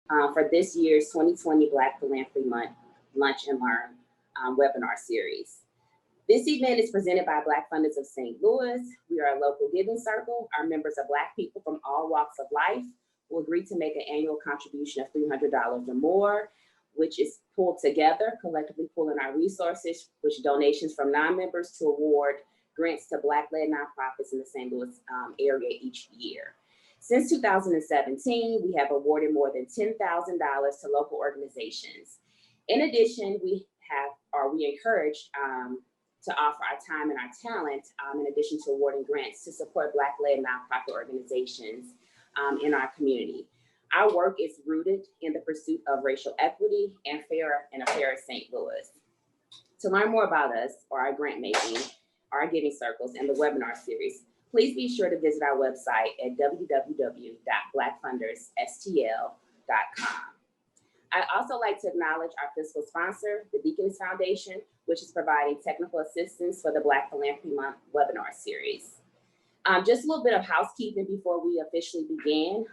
for this year's 2020 Black Philanthropy Month Lunch and Learn webinar series. This event is presented by Black Funders of St. Louis. We are a local giving circle. Our members are Black people from all walks of life who agree to make an annual contribution of $300 or more, which is pulled together, collectively pooling our resources, which donations from non-members to award grants to Black-led nonprofits in the St. Louis area each year. Since 2017, we have awarded more than $10,000 to local organizations. In addition, we encourage to offer our time and our talent, in addition to awarding grants to support Black-led nonprofit organizations in our community. Our work is rooted in the pursuit of racial equity and a fairer St. Louis. To learn more about us or our grant making, our giving circles, and the webinar series, please be sure to visit our website at www.blackfundersstl.com. I'd also like to acknowledge our fiscal sponsor, the Deaconess Foundation, which is providing technical assistance for the Black Philanthropy Month webinar series. Just a little bit of housekeeping before we officially begin.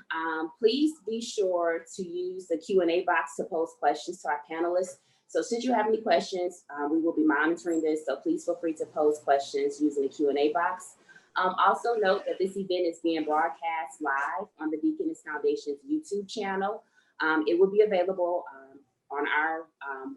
Please be sure to use the Q&A box to pose questions to our panelists. So since you have any questions, we will be monitoring this, so please feel free to pose questions using the Q&A box. Also note that this event is being broadcast live on the Deaconess Foundation's YouTube channel. It will be available on our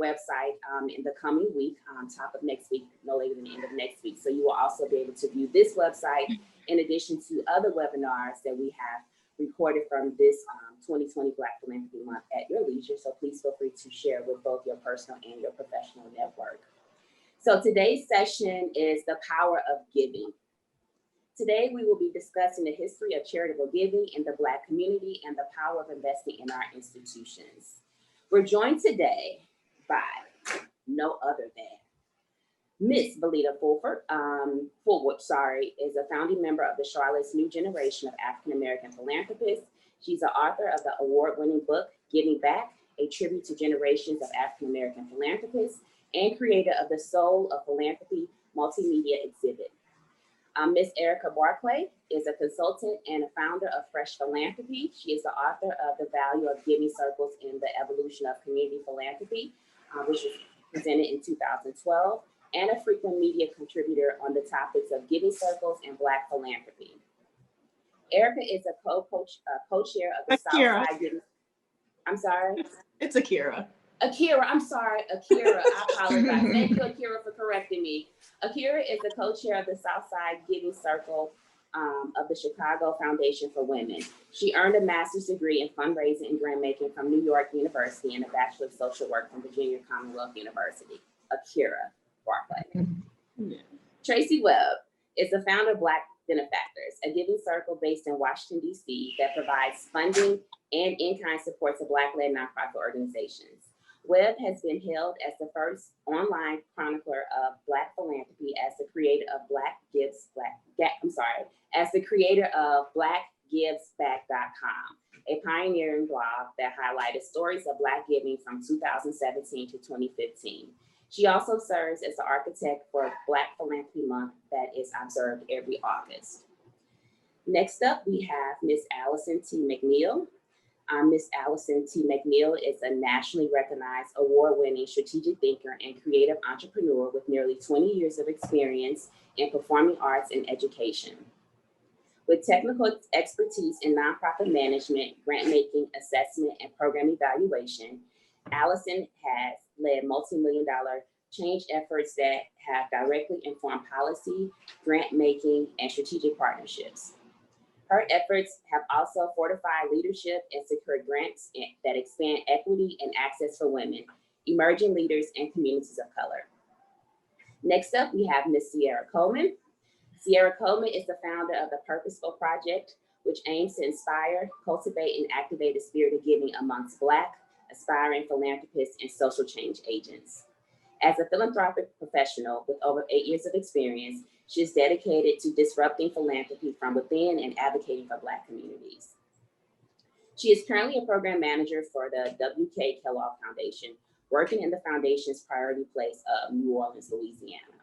website in the coming week, top of next week, no later than the end of next week. So you will also be able to view this website in addition to other webinars that we have recorded from this 2020 Black Philanthropy Month at your leisure. So please feel free to share with both your personal and your professional network. So today's session is the power of giving. Today, we will be discussing the history of charitable giving in the Black community and the power of investing in our institutions. We're joined today by no other than Miss Valaida Fullwood, is a founding member of the Charlotte's New Generation of African-American Philanthropists. She's the author of the award-winning book, Giving Back, a tribute to generations of African-American philanthropists, and creator of the Soul of Philanthropy multimedia exhibit. Ms. Erica Barclay is a consultant and a founder of Fresh Philanthropy. She is the author of The Value of Giving Circles in the Evolution of Community Philanthropy, which was presented in 2012, and a frequent media contributor on the topics of giving circles and Black philanthropy. Erica is a co-chair of the Southside Giving. I'm sorry? It's Akira. Akira, I'm sorry, Akira, I apologize. Thank you, Akira, for correcting me. Akira is the co-chair of the Southside Giving Circle of the Chicago Foundation for Women. She earned a master's degree in fundraising and grant making from New York University and a Bachelor of Social Work from Virginia Commonwealth University. Akira Barclay. Yeah. Tracey Webb is the founder of Black Benefactors, a giving circle based in Washington, D.C. that provides funding and in-kind support to Black-led nonprofit organizations. Webb has been hailed as the first online chronicler of Black philanthropy, as the creator of BlackGivesBack.com, a pioneering blog that highlighted stories of Black giving from 2017 to 2015. She also serves as the architect for Black Philanthropy Month that is observed every August. Next up, we have Ms. Alison T. McNeil. Ms. Alison T. McNeil is a nationally recognized award-winning strategic thinker and creative entrepreneur with nearly 20 years of experience in performing arts and education. With technical expertise in nonprofit management, grant making, assessment, and program evaluation, Alison has led multi-million-dollar change efforts that have directly informed policy, grant making, and strategic partnerships. Her efforts have also fortified leadership and secured grants that expand equity and access for women, emerging leaders, and communities of color. Next up, we have Ms. Ciara Coleman. Ciara Coleman is the founder of the Purposeful Project, which aims to inspire, cultivate, and activate the spirit of giving amongst Black, aspiring philanthropists and social change agents. As a philanthropic professional with over 8 years of experience, she is dedicated to disrupting philanthropy from within and advocating for Black communities. She is currently a program manager for the W.K. Kellogg Foundation, working in the foundation's priority place of New Orleans, Louisiana.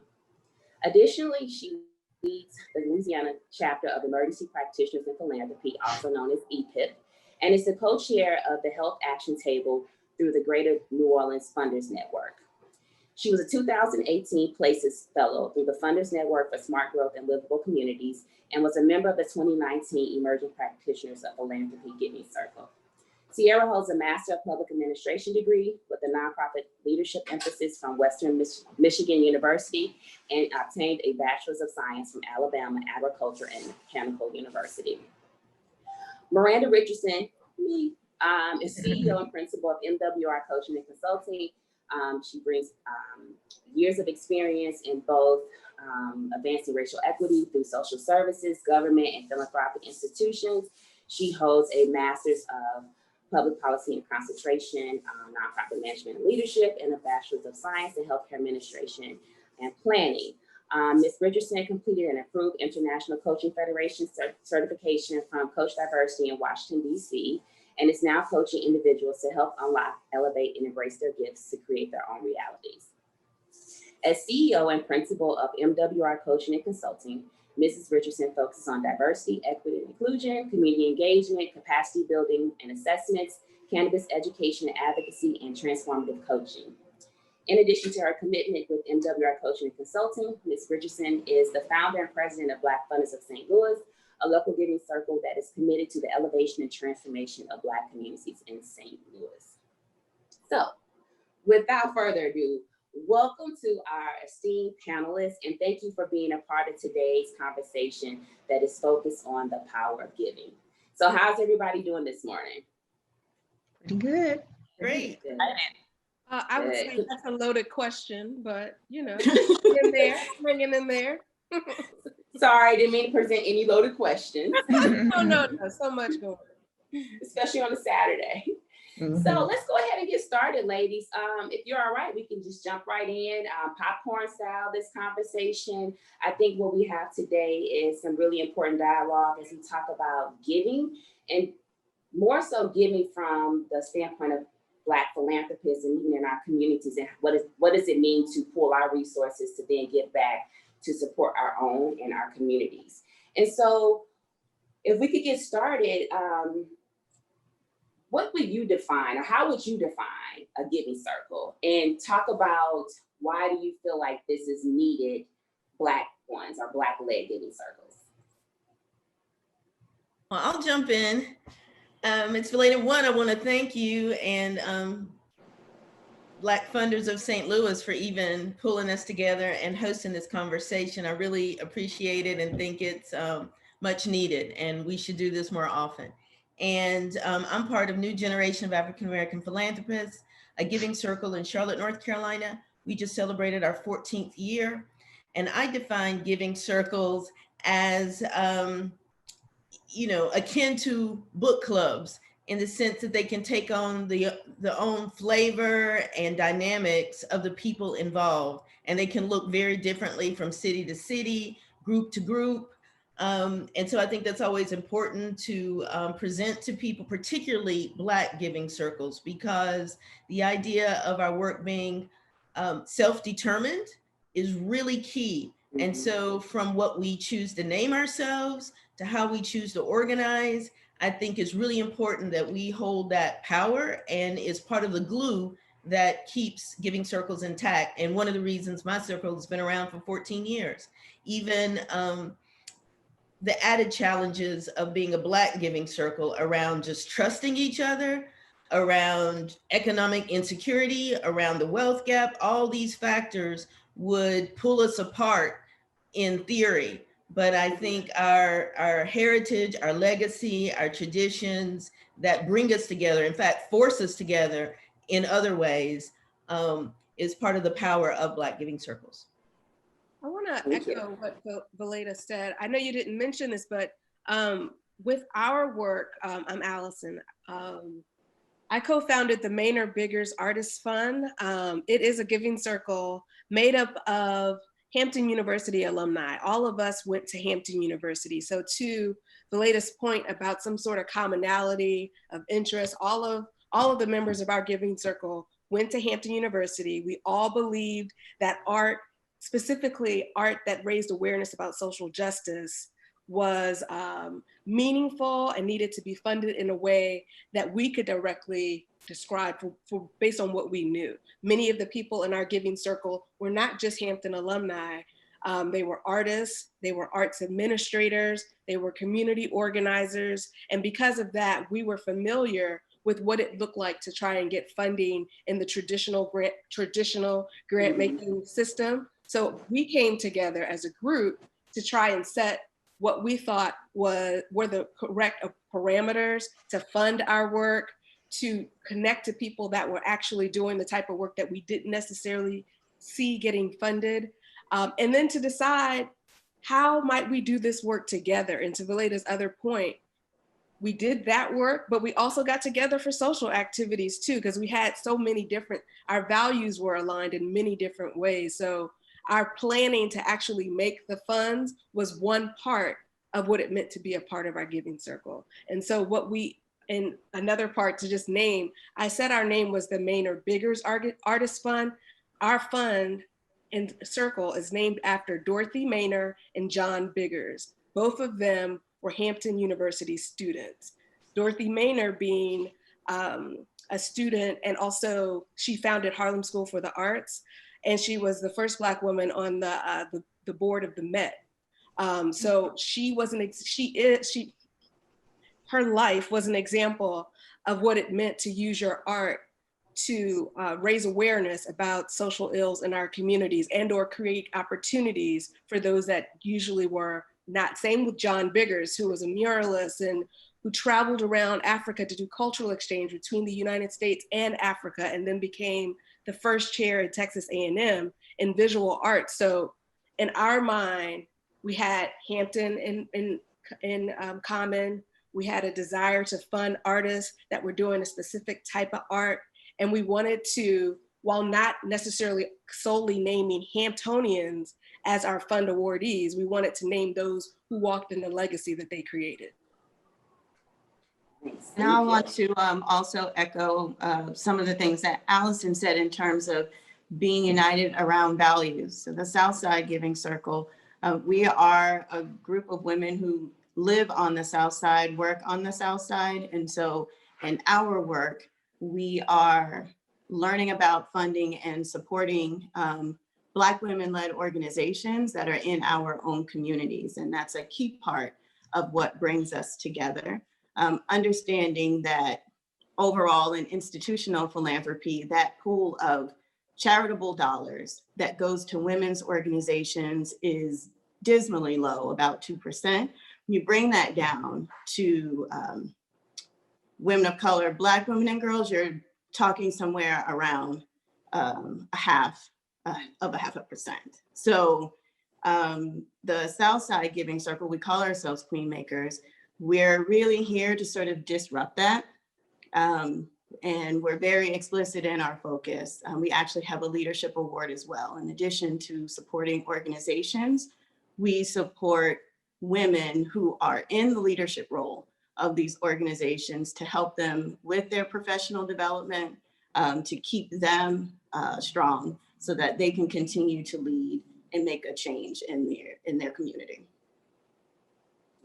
Additionally, she leads the Louisiana chapter of Emergency Practitioners in Philanthropy, also known as EPIP, and is the co-chair of the Health Action Table through the Greater New Orleans Funders Network. She was a 2018 Places Fellow through the Funders Network for Smart Growth and Livable Communities, and was a member of the 2019 Emerging Practitioners of Philanthropy Giving Circle. Ciara holds a Master of Public Administration degree with a nonprofit leadership emphasis from Western Michigan University, and obtained a Bachelor's of Science from Alabama Agriculture and Mechanical University. Maranda Richardson is CEO and principal of MWR Coaching and Consulting. She brings years of experience in both advancing racial equity through social services, government, and philanthropic institutions. She holds a Master's of Public Policy and Concentration, Nonprofit Management and Leadership, and a Bachelor's of Science in Healthcare Administration and Planning. Ms. Richardson completed an approved International Coaching Federation certification from Coach Diversity in Washington, D.C., and is now coaching individuals to help unlock, elevate, and embrace their gifts to create their own realities. As CEO and principal of MWR Coaching and Consulting, Mrs. Richardson focuses on diversity, equity, and inclusion, community engagement, capacity building and assessments, cannabis education and advocacy, and transformative coaching. In addition to her commitment with MWR Coaching and Consulting, Ms. Richardson is the founder and president of Black Funders of St. Louis, a local giving circle that is committed to the elevation and transformation of Black communities in St. Louis. So, without further ado, welcome to our esteemed panelists, and thank you for being a part of today's conversation that is focused on the power of giving. So how's everybody doing this morning? Pretty good. Great. Good. I would say that's a loaded question, but you know, hanging in there. Sorry, didn't mean to present any loaded questions. No, so much going on. Especially on a Saturday. Mm-hmm. So let's go ahead and get started, ladies. If you're all right, we can just jump right in, popcorn style, this conversation. I think what we have today is some really important dialogue as we talk about giving, and more so giving from the standpoint of Black philanthropists and even in our communities, and what does it mean to pool our resources to then give back to support our own and our communities. And so if we could get started, what would you define, or how would you define a giving circle? And talk about why do you feel like this is needed, Black ones or Black-led giving circles? Well, I'll jump in. It's related. One, I want to thank you and Black Funders of St. Louis for even pulling us together and hosting this conversation. I really appreciate it and think it's much needed, and we should do this more often. And I'm part of New Generation of African-American Philanthropists, a giving circle in Charlotte, North Carolina. We just celebrated our 14th year. And I define giving circles as, akin to book clubs, in the sense that they can take on the own flavor and dynamics of the people involved. And they can look very differently from city to city, group to group. And so I think that's always important to present to people, particularly Black giving circles, because the idea of our work being self-determined is really key. And so from what we choose to name ourselves to how we choose to organize, I think it's really important that we hold that power, and is part of the glue that keeps giving circles intact. And one of the reasons my circle has been around for 14 years, even the added challenges of being a Black giving circle around just trusting each other, around economic insecurity, around the wealth gap, all these factors would pull us apart in theory. But I think our heritage, our legacy, our traditions that bring us together, in fact, force us together in other ways, is part of the power of Black giving circles. I want to echo what Valaida said. I know you didn't mention this, but with our work, I'm Alison. I co-founded the Maynor Biggers Artists Fund. It is a giving circle made up of Hampton University alumni. All of us went to Hampton University. So to Valaida's point about some sort of commonality of interest, all of the members of our giving circle went to Hampton University. We all believed that art, specifically art that raised awareness about social justice, was meaningful and needed to be funded in a way that we could directly describe for based on what we knew. Many of the people in our giving circle were not just Hampton alumni. They were artists, they were arts administrators, they were community organizers. And because of that, we were familiar with what it looked like to try and get funding in the traditional grant making system. So we came together as a group to try and set what we thought were the correct parameters to fund our work, to connect to people that were actually doing the type of work that we didn't necessarily see getting funded. And then to decide how might we do this work together. And to Valaida's other point, we did that work, but we also got together for social activities too, because we had so many different, our values were aligned in many different ways. So our planning to actually make the funds was one part of what it meant to be a part of our giving circle. And so and another part to just name, I said our name was the Maynor Biggers Artist Fund. Our fund and circle is named after Dorothy Maynor and John Biggers. Both of them were Hampton University students. Dorothy Maynor being a student, and also she founded Harlem School for the Arts, and she was the first Black woman on the board of the Met. So her life was an example of what it meant to use your art to raise awareness about social ills in our communities and or create opportunities for those that usually were not. Same with John Biggers, who was a muralist and who traveled around Africa to do cultural exchange between the United States and Africa, and then became the first chair at Texas A&M in visual arts. So in our mind, we had Hampton in common. We had a desire to fund artists that were doing a specific type of art. And we wanted to, while not necessarily solely naming Hamptonians as our fund awardees, we wanted to name those who walked in the legacy that they created. And I want to also echo some of the things that Alison said in terms of being united around values. So the Southside Giving Circle, we are a group of women who live on the Southside, work on the Southside. And so in our work, we are learning about funding and supporting Black women-led organizations that are in our own communities. And that's a key part of what brings us together. Understanding that overall in institutional philanthropy, that pool of charitable dollars that goes to women's organizations is dismally low, about 2%. You bring that down to women of color, Black women and girls, you're talking somewhere around a half of a percent. So the Southside Giving Circle, we call ourselves Queen Makers. We're really here to sort of disrupt that. And we're very explicit in our focus. We actually have a leadership award as well. In addition to supporting organizations, we support women who are in the leadership role of these organizations to help them with their professional development, to keep them strong so that they can continue to lead and make a change in their community.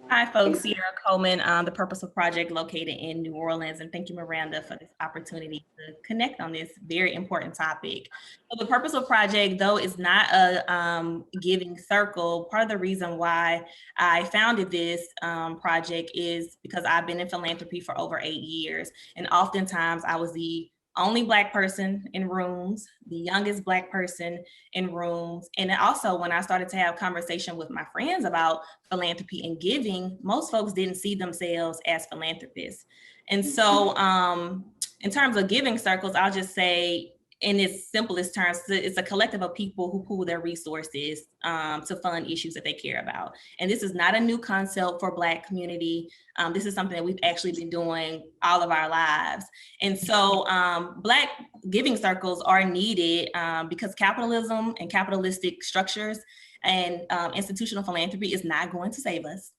Hi folks, Ciara Coleman, the Purposeful Project located in New Orleans, and thank you Miranda for this opportunity to connect on this very important topic. So the Purposeful Project, though is not a giving circle, part of the reason why I founded this project is because I've been in philanthropy for over 8 years, and oftentimes I was the only Black person in rooms, the youngest Black person in rooms. And also when I started to have conversation with my friends about philanthropy and giving, most folks didn't see themselves as philanthropists. And so in terms of giving circles, I'll just say in its simplest terms, it's a collective of people who pool their resources to fund issues that they care about. And this is not a new concept for Black community. This is something that we've actually been doing all of our lives. And so Black giving circles are needed because capitalism and capitalistic structures And institutional philanthropy is not going to save us.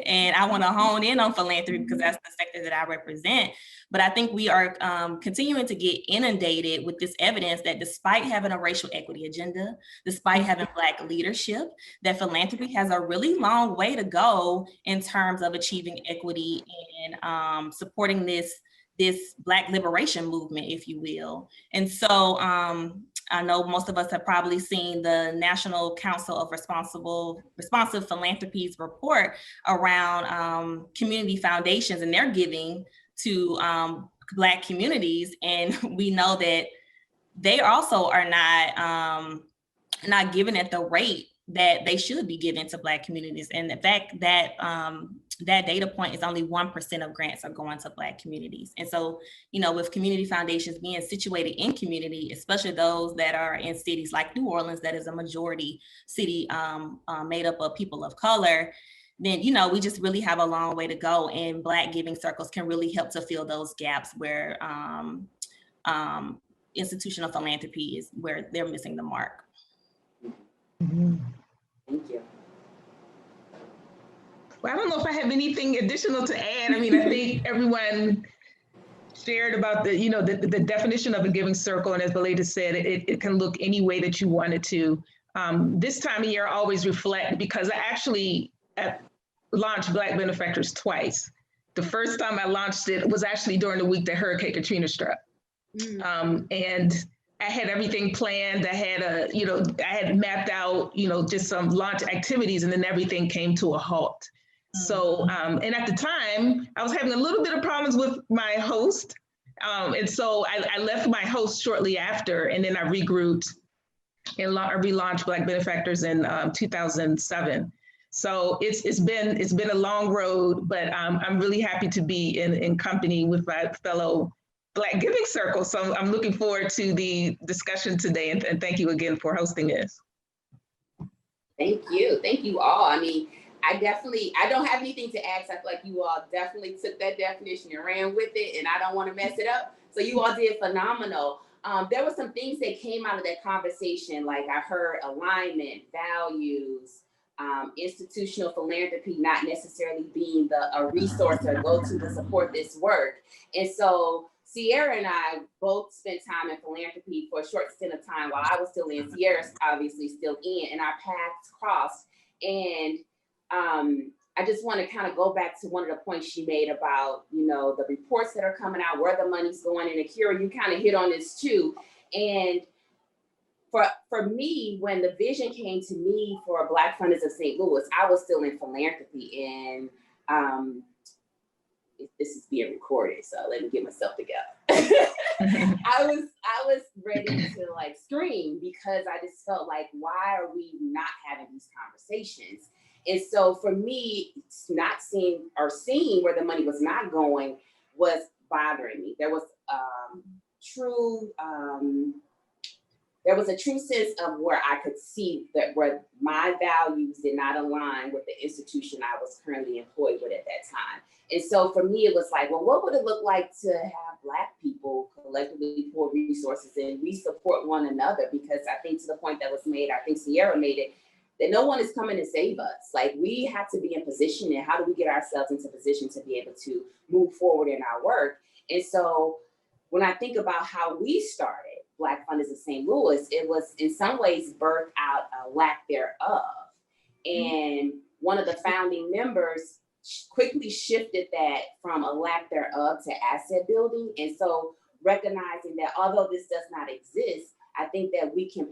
And I want to hone in on philanthropy because that's the sector that I represent. But I think we are continuing to get inundated with this evidence that despite having a racial equity agenda, despite having Black leadership, that philanthropy has a really long way to go in terms of achieving equity and supporting this Black liberation movement, if you will. And so I know most of us have probably seen the National Council of Responsive Philanthropies report around community foundations and their giving to Black communities. And we know that they also are not given at the rate that they should be given to Black communities. And the fact that that data point is only 1% of grants are going to Black communities. And so, you know, with community foundations being situated in community, especially those that are in cities like New Orleans, that is a majority city made up of people of color, then, you know, we just really have a long way to go. And Black giving circles can really help to fill those gaps where institutional philanthropy is where they're missing the mark. Thank you. Well, I don't know if I have anything additional to add. I mean, I think everyone shared about the, you know, the definition of a giving circle. And as Valaida said, it can look any way that you want it to. This time of year, I always reflect because I actually launched Black Benefactors twice. The first time I launched it was actually during the week that Hurricane Katrina struck. And I had everything planned. I had I had mapped out, you know, just some launch activities, and then everything came to a halt. So, and at the time, I was having a little bit of problems with my host. And so I left my host shortly after, and then I regrouped and relaunched Black Benefactors in 2007. So it's been a long road, but I'm really happy to be in company with my fellow Black Giving Circle. So I'm looking forward to the discussion today, and thank you again for hosting this. Thank you all. I mean, I don't have anything to add. I feel like you all definitely took that definition and ran with it, and I don't want to mess it up. So you all did phenomenal. There were some things that came out of that conversation, like I heard alignment, values, institutional philanthropy not necessarily being a resource or go-to to support this work. And so Ciara and I both spent time in philanthropy for a short stint of time while I was still in. Ciara's obviously still in, and our paths crossed. And I just want to kind of go back to one of the points she made about, you know, the reports that are coming out, where the money's going. And Akira, you kind of hit on this too. And for me, when the vision came to me for Black Funders of St. Louis, I was still in philanthropy, and this is being recorded, so let me get myself together. I was ready to like scream because I just felt like, why are we not having these conversations? And so for me, not seeing where the money was not going was bothering me. There was a true sense of where I could see that where my values did not align with the institution I was currently employed with at that time. And so for me, it was like, well, what would it look like to have Black people collectively pour resources and we support one another? Because I think to the point that was made, I think Ciara made it, that no one is coming to save us. Like, we have to be in position, and how do we get ourselves into position to be able to move forward in our work? And so when I think about how we started Black Funders of St. Louis, it was in some ways birthed out a lack thereof. And one of the founding members quickly shifted that from a lack thereof to asset building. And so recognizing that although this does not exist, I think that we can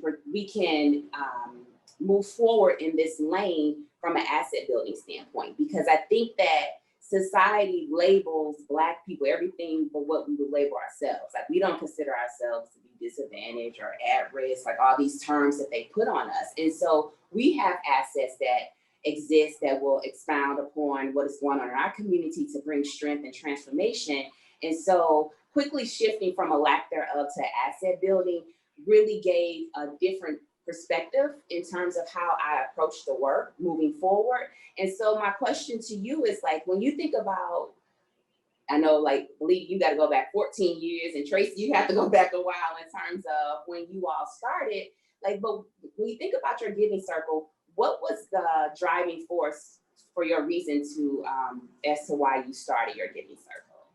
move forward in this lane from an asset building standpoint, because I think that society labels Black people everything but what we would label ourselves. Like, we don't consider ourselves to be disadvantaged or at risk, like all these terms that they put on us. And so we have assets that exist that will expound upon what is going on in our community to bring strength and transformation. And so quickly shifting from a lack thereof to asset building really gave a different perspective in terms of how I approach the work moving forward. And so my question to you is, like, when you think about, I know, like, believe you got to go back 14 years, and Tracey, you have to go back a while in terms of when you all started. Like, but when you think about your giving circle, what was the driving force for your reason to, as to why you started your giving circle?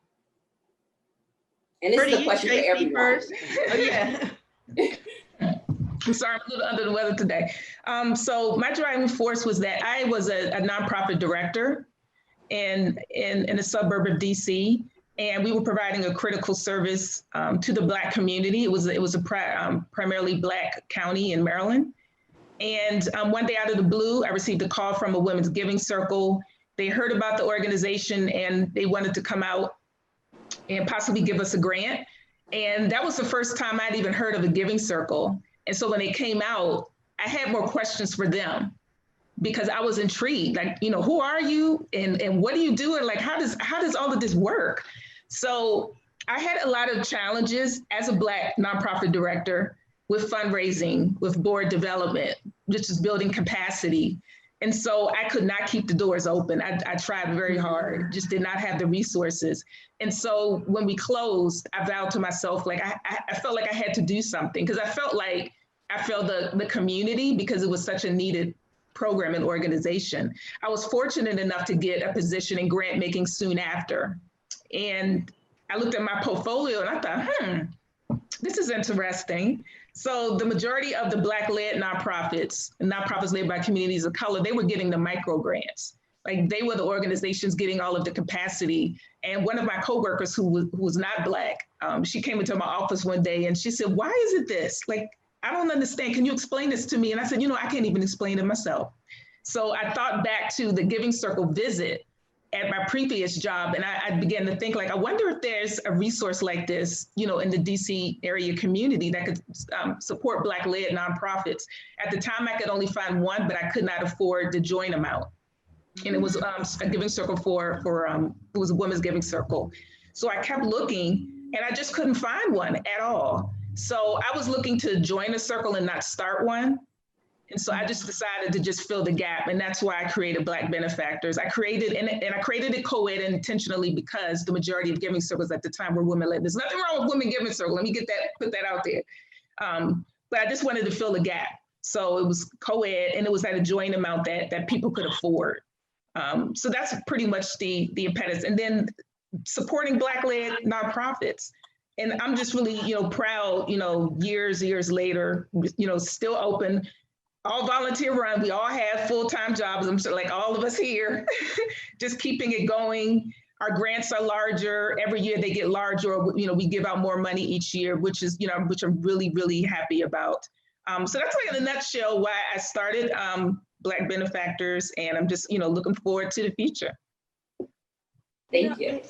And this is a question for everyone. First. Oh, yeah. I'm sorry, I'm a little under the weather today. So my driving force was that I was a nonprofit director in a suburb of DC, and we were providing a critical service to the Black community. It was a primarily Black county in Maryland. And one day out of the blue, I received a call from a women's giving circle. They heard about the organization and they wanted to come out and possibly give us a grant. And that was the first time I'd even heard of a giving circle. And so when they came out, I had more questions for them because I was intrigued. Like, you know, who are you and what do you do? And like, how does all of this work? So I had a lot of challenges as a Black nonprofit director with fundraising, with board development, which is building capacity. And so I could not keep the doors open. I tried very hard, just did not have the resources. And so when we closed, I vowed to myself, like, I felt like I had to do something because I felt like I felt the community because it was such a needed program and organization. I was fortunate enough to get a position in grant making soon after. And I looked at my portfolio and I thought, this is interesting. So the majority of the Black-led nonprofits led by communities of color, they were getting the micro grants. Like they were the organizations getting all of the capacity. And one of my coworkers who was not Black, she came into my office one day and she said, why is it this? Like, I don't understand. Can you explain this to me? And I said, I can't even explain it myself. So I thought back to the Giving Circle visit at my previous job. And I began to think, like, I wonder if there's a resource like this, in the DC area community that could support Black-led nonprofits. At the time, I could only find one, but I could not afford the joint amount. And it was a giving circle it was a women's giving circle. So I kept looking and I just couldn't find one at all. So I was looking to join a circle and not start one. And so I just decided to just fill the gap. And that's why I created Black Benefactors. I created it co-ed intentionally because the majority of giving circles at the time were women-led. There's nothing wrong with women giving circle. Let me put that out there. But I just wanted to fill the gap. So it was co-ed and it was at a joint amount that people could afford. So that's pretty much the impetus. And then supporting Black-led nonprofits. And I'm just really, proud, years later, still open. All volunteer run, we all have full-time jobs. I'm sure like all of us here, just keeping it going. Our grants are larger. Every year they get larger, we give out more money each year, which I'm really, really happy about. So that's like in a nutshell why I started Black Benefactors, and I'm just, looking forward to the future. Thank you.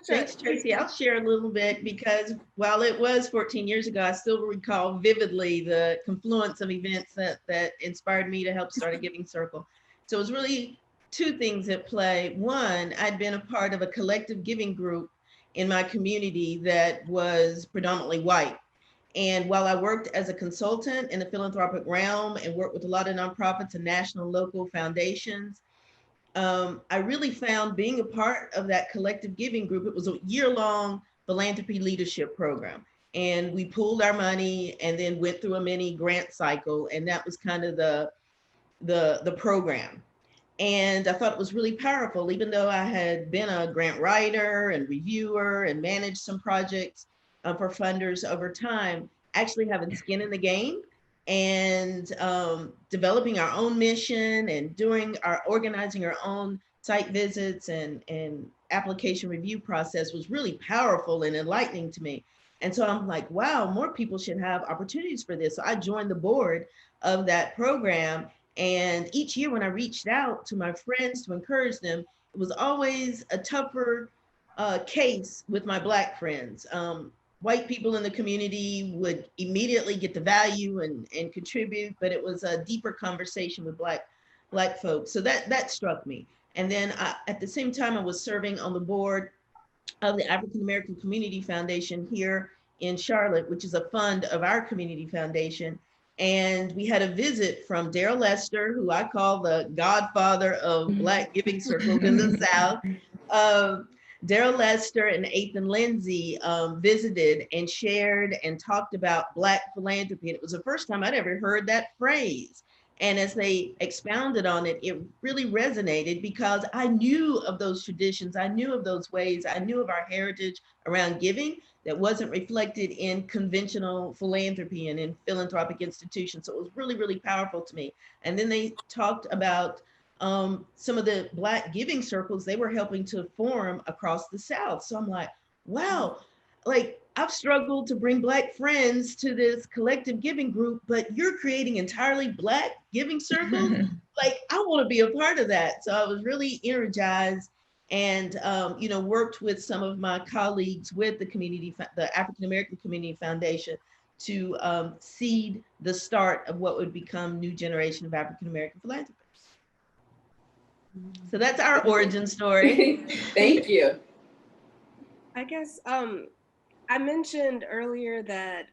Thanks, Tracey. I'll share a little bit because while it was 14 years ago, I still recall vividly the confluence of events that inspired me to help start a giving circle. So it was really two things at play. One, I'd been a part of a collective giving group in my community that was predominantly white. And while I worked as a consultant in the philanthropic realm and worked with a lot of nonprofits and national and local foundations, I really found being a part of that collective giving group, it was a year-long philanthropy leadership program. And we pooled our money and then went through a mini grant cycle. And that was kind of the program. And I thought it was really powerful, even though I had been a grant writer and reviewer and managed some projects for funders over time, actually having skin in the game and developing our own mission and organizing our own site visits and application review process was really powerful and enlightening to me. And so I'm like, wow, more people should have opportunities for this. So I joined the board of that program. And each year when I reached out to my friends to encourage them, it was always a tougher case with my Black friends. White people in the community would immediately get the value and contribute, but it was a deeper conversation with Black folks. So that struck me. And then at the same time, I was serving on the board of the African American Community Foundation here in Charlotte, which is a fund of our community foundation. And we had a visit from Daryl Lester, who I call the godfather of Black giving circles in the South. Daryl Lester and Ethan Lindsay visited and shared and talked about Black philanthropy. And it was the first time I'd ever heard that phrase. And as they expounded on it, it really resonated because I knew of those traditions, I knew of those ways, I knew of our heritage around giving that wasn't reflected in conventional philanthropy and in philanthropic institutions. So it was really, really powerful to me. And then they talked about some of the Black giving circles they were helping to form across the South. So I'm like, wow, like I've struggled to bring Black friends to this collective giving group, but you're creating entirely Black giving circles. Like I want to be a part of that. So I was really energized and, you know, worked with some of my colleagues with the African American Community Foundation to seed the start of what would become new generation of African American philanthropists. So that's our origin story. Thank you. I guess I mentioned earlier that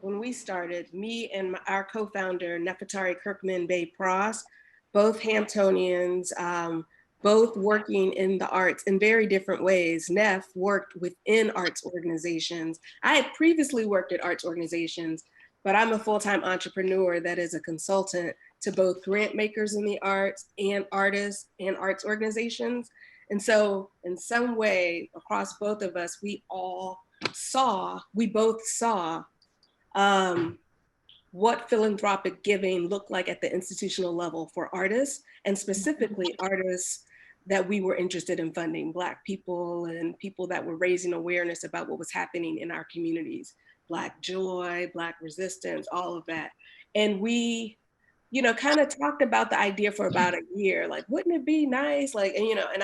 when we started, me and our co-founder, Nefertari Kirkman Bay Pross, both Hamptonians, both working in the arts in very different ways. Neff worked within arts organizations. I had previously worked at arts organizations, but I'm a full-time entrepreneur that is a consultant to both grant makers in the arts and artists and arts organizations. And so in some way, across both of us, we both saw what philanthropic giving looked like at the institutional level for artists, and specifically artists that we were interested in funding, Black people and people that were raising awareness about what was happening in our communities, Black joy, Black resistance, all of that. And we, you know, kind of talked about the idea for about a year, like, wouldn't it be nice? Like, and, you know, and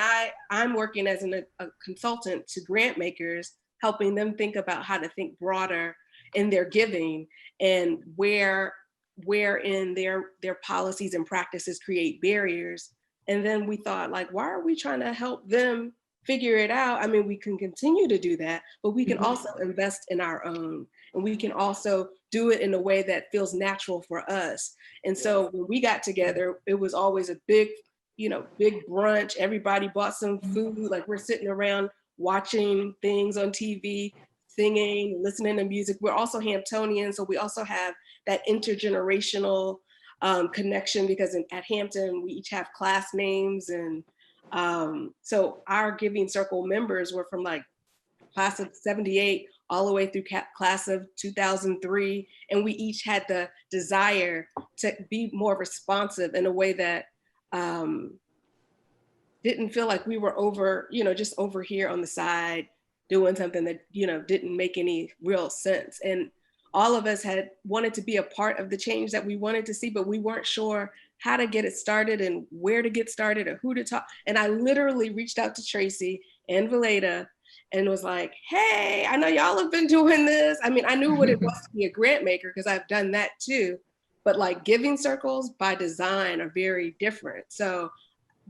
I'm working as a consultant to grant makers, helping them think about how to think broader in their giving and where in their policies and practices create barriers. And then we thought, like, why are we trying to help them figure it out? I mean, we can continue to do that, but we can also invest in our own, and we can also do it in a way that feels natural for us. And so when we got together, it was always a big, you know, big brunch. Everybody bought some food, like we're sitting around watching things on TV, singing, listening to music. We're also Hamptonians, so we also have that intergenerational connection, because at Hampton, we each have class names. And so our giving circle members were from like class of 78 all the way through class of 2003. And we each had the desire to be more responsive in a way that didn't feel like we were over, you know, just over here on the side doing something that, you know, didn't make any real sense. And all of us had wanted to be a part of the change that we wanted to see, but we weren't sure how to get it started and where to get started or who to talk. And I literally reached out to Tracey and Valaida and was like, hey, I know y'all have been doing this. I mean, I knew what it was to be a grant maker because I've done that too, but like giving circles by design are very different. So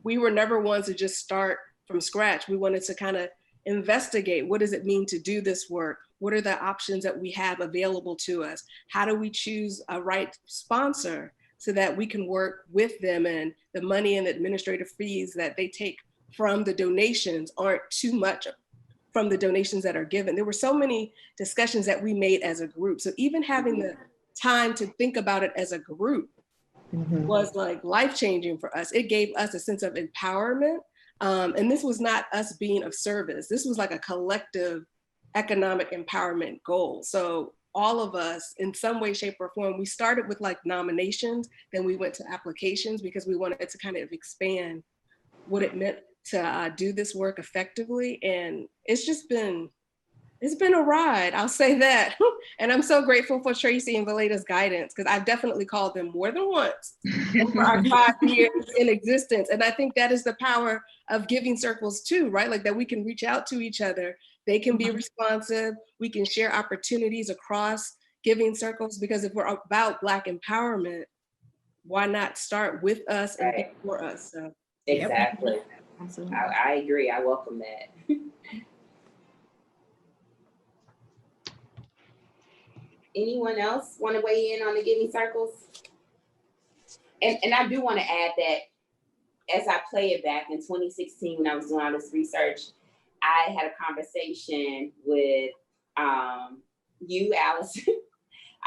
we were never ones to just start from scratch. We wanted to kind of investigate, what does it mean to do this work? What are the options that we have available to us? How do we choose a right sponsor so that we can work with them and the money and the administrative fees that they take from the donations aren't too much from the donations that are given? There were so many discussions that we made as a group. So even having the time to think about it as a group was like life-changing for us. It gave us a sense of empowerment. And this was not us being of service. This was like a collective economic empowerment goal. So all of us in some way, shape or form, we started with like nominations, then we went to applications because we wanted to kind of expand what it meant to do this work effectively. And it's been a ride, I'll say that. And I'm so grateful for Tracey and Valaida's guidance, because I've definitely called them more than once for our 5 years in existence. And I think that is the power of giving circles too, right? Like that we can reach out to each other. They can be responsive. We can share opportunities across giving circles, because if we're about Black empowerment, why not start with us and be for us? So. Exactly. Absolutely. I agree. I welcome that. Anyone else want to weigh in on the giving circles? And I do want to add that as I play it back in 2016, when I was doing all this research, I had a conversation with you, Alison,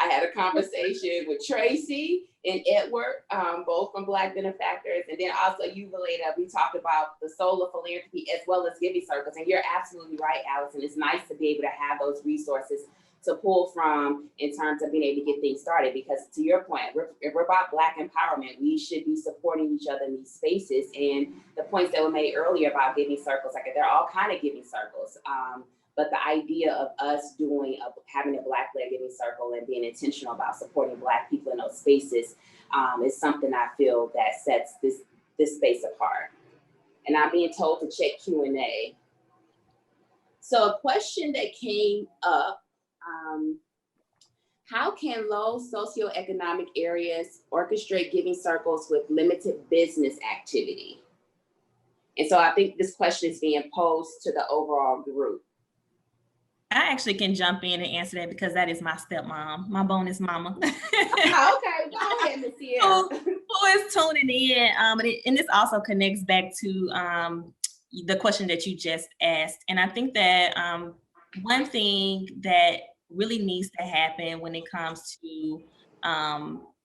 I had a conversation with Tracey and Edward, both from Black Benefactors. And then also you, Valaida, we talked about the soul of philanthropy as well as giving circles. And you're absolutely right, Alison. It's nice to be able to have those resources to pull from in terms of being able to get things started. Because to your point, if we're about Black empowerment, we should be supporting each other in these spaces. And the points that were made earlier about giving circles, like they're all kind of giving circles. But the idea of us having a Black-led giving circle and being intentional about supporting Black people in those spaces is something I feel that sets this space apart. And I'm being told to check Q&A. So a question that came up, how can low socioeconomic areas orchestrate giving circles with limited business activity? And so I think this question is being posed to the overall group. I actually can jump in and answer that because that is my stepmom, my bonus mama. Okay, go ahead, Ms. Ciara. Who is tuning in? And this also connects back to the question that you just asked. And I think that one thing that really needs to happen when it comes to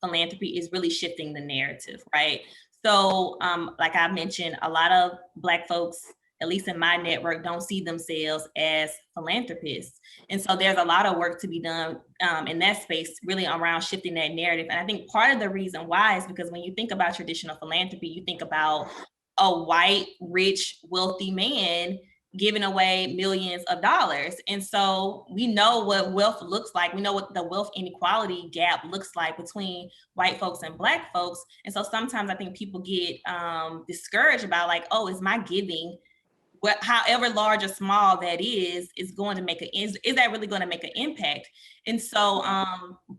philanthropy is really shifting the narrative, right? So like I mentioned, a lot of Black folks, at least in my network, don't see themselves as philanthropists. And so there's a lot of work to be done in that space, really around shifting that narrative. And I think part of the reason why is because when you think about traditional philanthropy, you think about a white, rich, wealthy man giving away millions of dollars. And so we know what wealth looks like. We know what the wealth inequality gap looks like between white folks and Black folks. And so sometimes I think people get discouraged about like, oh, is my giving, however large or small that is going to make is that really going to make an impact? And so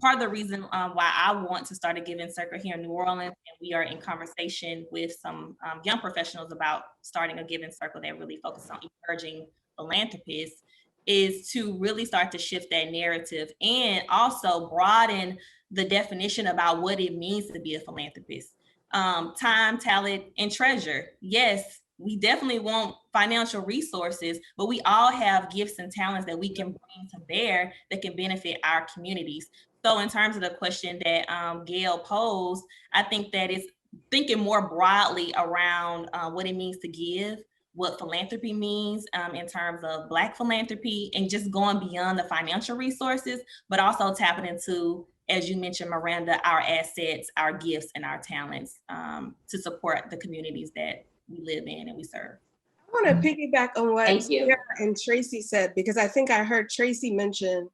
part of the reason why I want to start a giving circle here in New Orleans, and we are in conversation with some young professionals about starting a giving circle that really focuses on encouraging philanthropists, is to really start to shift that narrative and also broaden the definition about what it means to be a philanthropist. Time, talent, and treasure. Yes, we definitely want financial resources, but we all have gifts and talents that we can bring to bear that can benefit our communities. So in terms of the question that Gail posed, I think that it's thinking more broadly around what it means to give, what philanthropy means in terms of Black philanthropy, and just going beyond the financial resources, but also tapping into, as you mentioned, Maranda, our assets, our gifts, and our talents to support the communities that we live in and we serve. I want to piggyback on what Ciara and Tracey said, because I think I heard Tracey mention,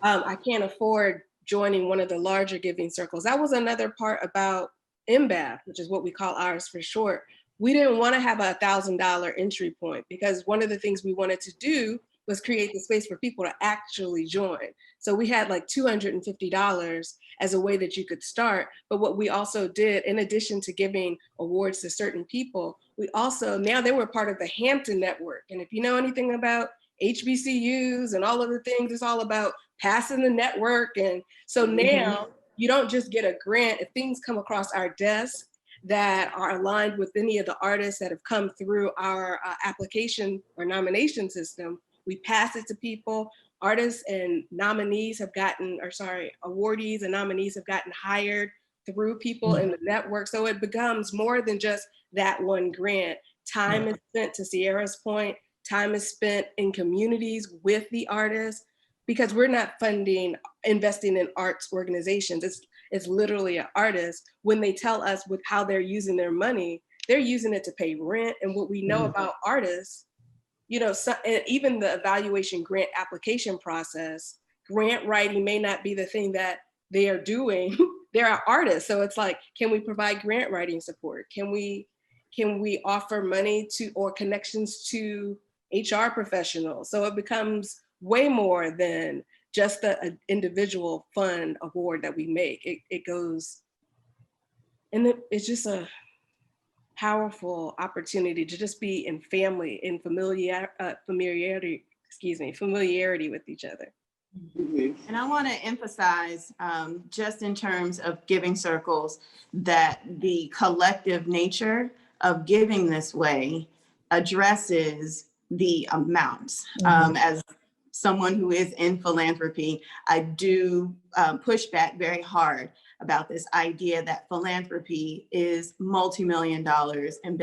I can't afford joining one of the larger giving circles. That was another part about MBAF, which is what we call ours for short. We didn't want to have a $1,000 entry point because one of the things we wanted to do was create the space for people to actually join. So we had like $250 as a way that you could start. But what we also did, in addition to giving awards to certain people, we also, now they were part of the Hampton network. And if you know anything about HBCUs and all of the things, it's all about passing the network. And so now you don't just get a grant. If things come across our desk that are aligned with any of the artists that have come through our application or nomination system, we pass it to people. Artists and nominees have gotten, awardees and nominees have gotten hired through people in the network. So it becomes more than just that one grant. Time is spent, to Ciara's point, time is spent in communities with the artists, because we're not investing in arts organizations. It's literally an artist. When they tell us with how they're using their money, they're using it to pay rent. And what we know about artists, you know, and even the evaluation grant application process, grant writing may not be the thing that they are doing. They're artists. So it's like, can we provide grant writing support? Can we offer money to, or connections to HR professionals? So it becomes way more than just the individual fund award that we make. It goes, and it's just a powerful opportunity to just be in family, in familiarity with each other. And I want to emphasize, just in terms of giving circles, that the collective nature of giving this way addresses the amounts. As someone who is in philanthropy, I do push back very hard about this idea that philanthropy is multi-million dollars and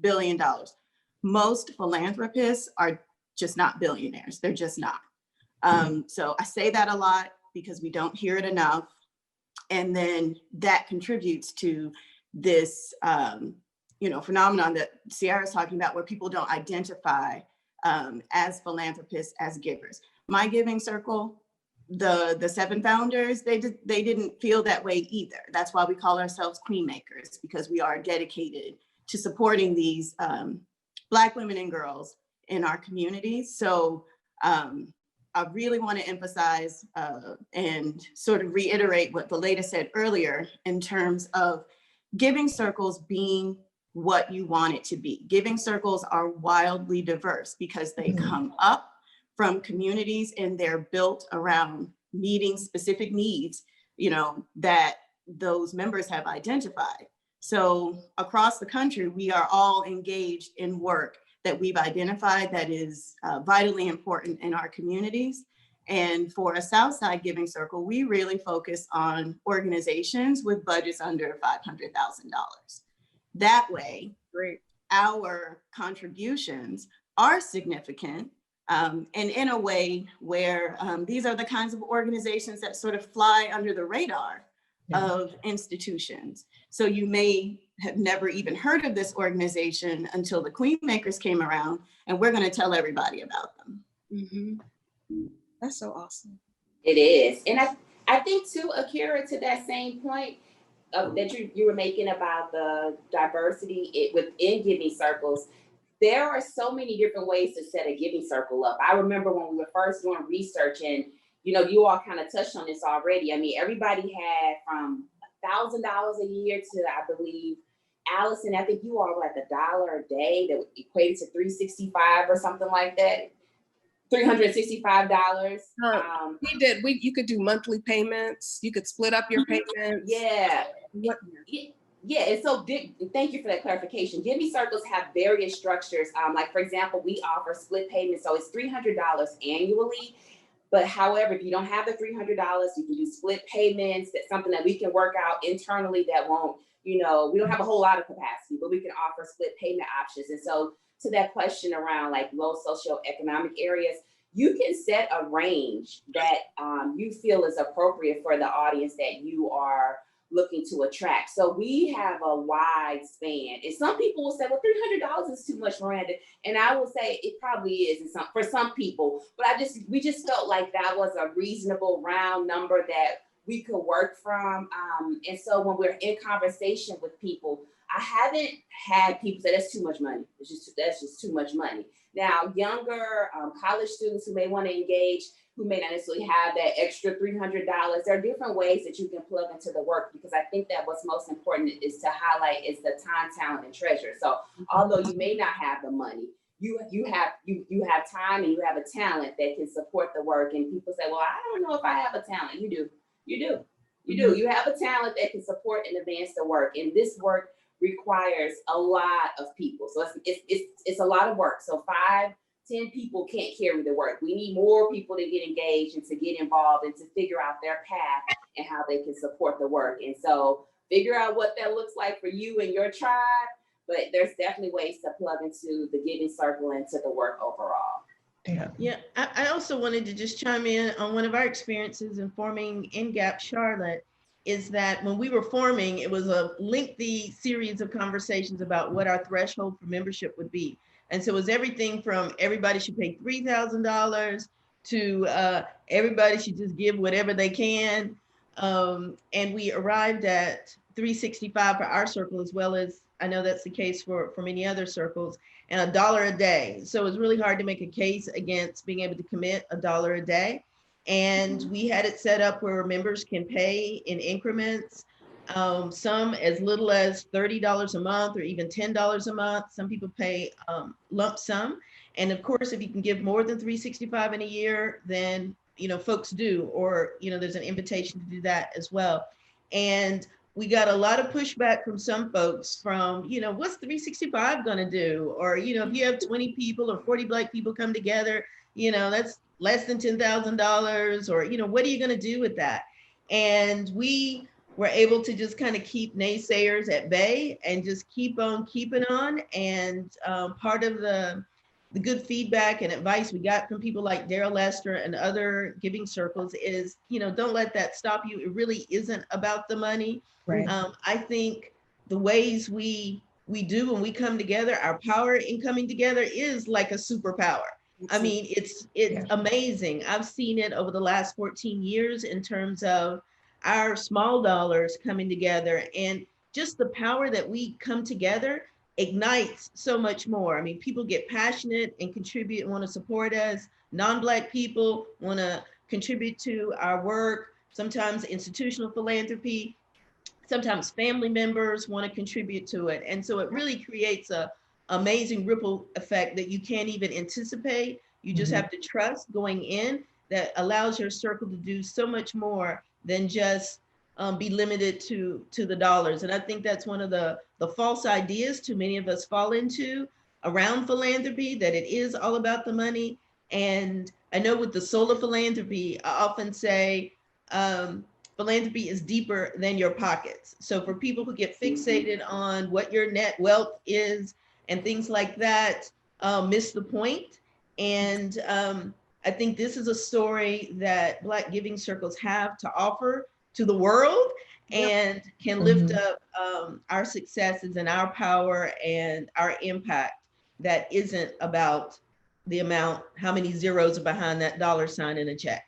billion dollars. Most philanthropists are just not billionaires. They're just not. So I say that a lot because we don't hear it enough. And then that contributes to this, phenomenon that Ciara is talking about, where people don't identify as philanthropists, as givers. My giving circle, the 7 founders, they didn't feel that way either. That's why we call ourselves Queen Makers, because we are dedicated to supporting these Black women and girls in our communities. So I really want to emphasize and sort of reiterate what Valaida said earlier in terms of giving circles being what you want it to be. Giving circles are wildly diverse because they come up from communities and they're built around meeting specific needs, that those members have identified. So across the country, we are all engaged in work that we've identified that is vitally important in our communities. And for a Southside Giving Circle, we really focus on organizations with budgets under $500,000. That way, our contributions are significant and in a way where these are the kinds of organizations that sort of fly under the radar of institutions. So you may have never even heard of this organization until the Queen Makers came around, and we're going to tell everybody about them. Mm-hmm. That's so awesome. It is. And I think too, Akira, to that same point that you were making about the diversity within giving circles, there are so many different ways to set a giving circle up. I remember when we were first doing research, and you all kind of touched on this already. I mean, everybody had from $1,000 a year to, I believe, Alison, I think you all were like $1 a day that equated to $365 or something like that. $365. We did. You could do monthly payments. You could split up your payments. Yeah. Yeah. And so thank you for that clarification. Giving circles have various structures. Like, for example, we offer split payments. So it's $300 annually. But however, if you don't have the $300, you can do split payments. That's something that we can work out internally that won't, we don't have a whole lot of capacity, but we can offer split payment options. And so to that question around like low socioeconomic areas, you can set a range that you feel is appropriate for the audience that you are looking to attract. So we have a wide span. And some people will say, well, $300 is too much, Miranda. And I will say it probably is for some people, but we just felt like that was a reasonable round number that we could work from. And so when we're in conversation with people, I haven't had people say that's too much money. That's just too much money. Now, younger college students who may want to engage, who may not necessarily have that extra $300, there are different ways that you can plug into the work, because I think that what's most important is to highlight is the time, talent, and treasure. So although you may not have the money, you have time and you have a talent that can support the work. And people say, well, I don't know if I have a talent. You do. You have a talent that can support and advance the work. And this work requires a lot of people. So it's a lot of work. So 5-10 people can't carry the work. We need more people to get engaged and to get involved and to figure out their path and how they can support the work. And so figure out what that looks like for you and your tribe. But there's definitely ways to plug into the giving circle and to the work overall. Yeah. I also wanted to just chime in on one of our experiences in forming NGAP Charlotte. Is that when we were forming, it was a lengthy series of conversations about what our threshold for membership would be. And so it was everything from everybody should pay $3,000 to everybody should just give whatever they can. And we arrived at $365 for our circle, as well as I know that's the case for many other circles, and $1 a day. So it's really hard to make a case against being able to commit $1 a day. And we had it set up where members can pay in increments, some as little as $30 a month or even $10 a month. Some people pay lump sum. And of course, if you can give more than $365 in a year, then, folks do, or, there's an invitation to do that as well. And we got a lot of pushback from some folks from, what's $365 going to do? Or, if you have 20 people or 40 Black people come together, that's less than $10,000, or, you know, what are you going to do with that? And we were able to just kind of keep naysayers at bay and just keep on keeping on. And part of the good feedback and advice we got from people like Daryl Lester and other giving circles is, you know, don't let that stop you. It really isn't about the money. Right. I think the ways we do when we come together, our power in coming together is like a superpower. I mean, it's amazing. I've seen it over the last 14 years in terms of our small dollars coming together, and just the power that we come together ignites so much more. I mean, people get passionate and contribute and want to support us. Non-Black people want to contribute to our work, sometimes institutional philanthropy, sometimes family members want to contribute to it. And so it really creates a amazing ripple effect that you can't even anticipate. You just have to trust going in, that allows your circle to do so much more than just be limited to the dollars. And I think that's one of the false ideas too many of us fall into around philanthropy, that it is all about the money. And I know with the soul of philanthropy, I often say, philanthropy is deeper than your pockets. So for people who get fixated on what your net wealth is and things like that, miss the point. And I think this is a story that Black giving circles have to offer to the world, and can lift up our successes and our power and our impact that isn't about the amount, how many zeros are behind that dollar sign in a check.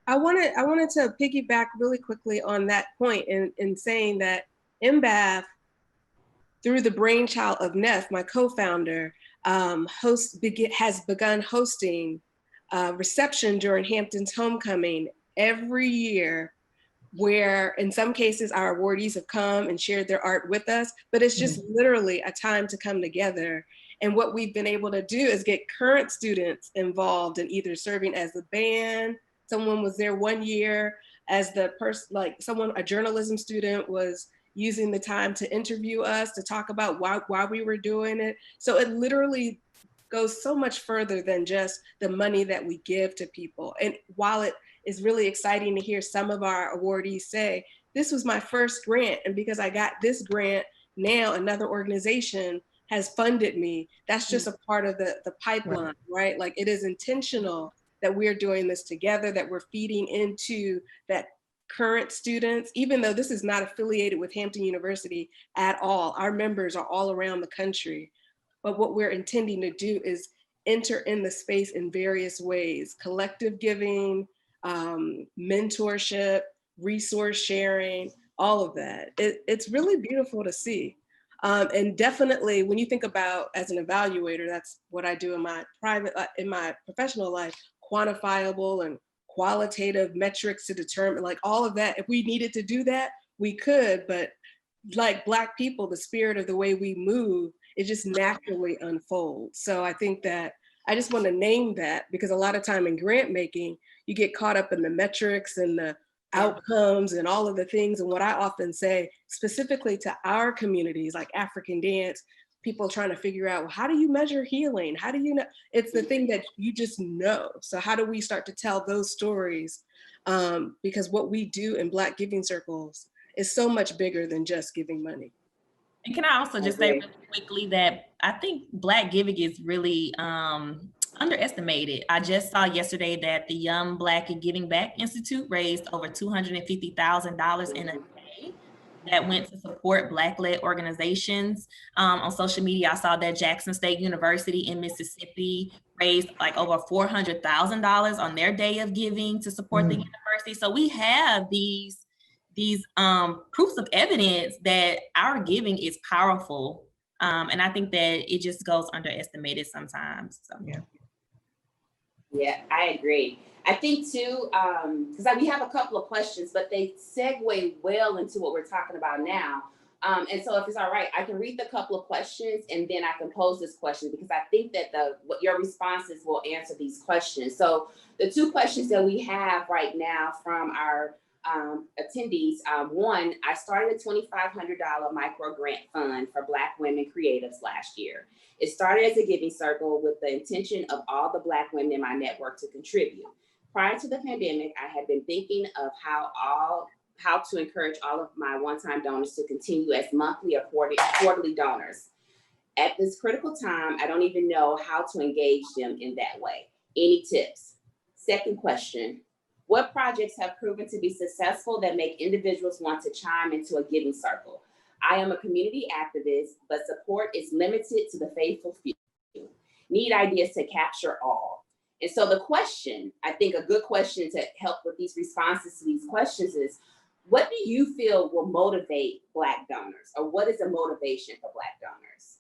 I wanted to piggyback really quickly on that point in saying that MBAF, through the brainchild of Neff, my co-founder, has begun hosting reception during Hampton's homecoming every year, where in some cases our awardees have come and shared their art with us, but it's just literally a time to come together. And what we've been able to do is get current students involved in either serving as the band. Someone was there one year as the person, like a journalism student was using the time to interview us, to talk about why we were doing it. So it literally goes so much further than just the money that we give to people. And while it is really exciting to hear some of our awardees say, this was my first grant, and because I got this grant, now another organization has funded me. That's just a part of the pipeline, right? Like, it is intentional that we're doing this together, that we're feeding into that current students, even though this is not affiliated with Hampton University at all. Our members are all around the country. But what we're intending to do is enter in the space in various ways: collective giving, mentorship, resource sharing, all of that. It's really beautiful to see. And definitely when you think about, as an evaluator, that's what I do in my in my professional life, quantifiable and qualitative metrics to determine, like, all of that. If we needed to do that, we could, but like Black people, the spirit of the way we move, it just naturally unfolds. So I think that I just want to name that, because a lot of time in grant making, you get caught up in the metrics and the outcomes and all of the things. And what I often say, specifically to our communities, like African dance, people trying to figure out, well, how do you measure healing? How do you know? It's the thing that you just know. So how do we start to tell those stories? Because what we do in Black giving circles is so much bigger than just giving money. And can I also just say really quickly that I think Black giving is really underestimated. I just saw yesterday that the Young Black and Giving Back Institute raised over $250,000 in a day that went to support Black-led organizations. On social media, I saw that Jackson State University in Mississippi raised like over $400,000 on their day of giving to support the university. So we have these proofs of evidence that our giving is powerful. And I think that it just goes underestimated sometimes. So. Yeah, I agree. I think too, because we have a couple of questions, but they segue well into what we're talking about now. And so if it's all right, I can read the couple of questions and then I can pose this question, because I think that what your responses will answer these questions. So the two questions that we have right now from our attendees. One, I started a $2,500 micro grant fund for Black women creatives last year. It started as a giving circle with the intention of all the Black women in my network to contribute. Prior to the pandemic, I had been thinking of how to encourage all of my one-time donors to continue as monthly or quarterly donors. At this critical time, I don't even know how to engage them in that way. Any tips? Second question, what projects have proven to be successful that make individuals want to chime into a giving circle? I am a community activist, but support is limited to the faithful few. Need ideas to capture all. And so the question, I think a good question to help with these responses to these questions is, what do you feel will motivate Black donors? Or what is a motivation for Black donors?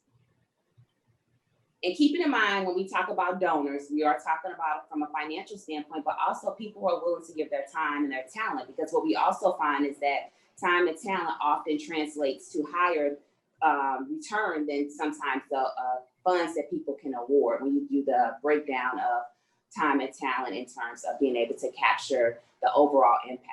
And keeping in mind, when we talk about donors, we are talking about it from a financial standpoint, but also people who are willing to give their time and their talent, because what we also find is that time and talent often translates to higher return than sometimes the funds that people can award when you do the breakdown of time and talent in terms of being able to capture the overall impact.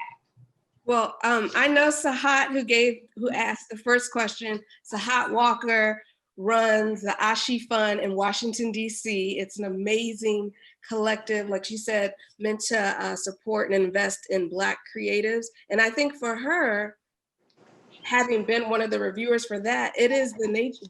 Well, I know Sahat, who asked the first question. Sahat Walker runs the Ashi Fund in Washington, D.C. It's an amazing collective, like she said, meant to support and invest in Black creatives. And I think for her, having been one of the reviewers for that, it is the nature,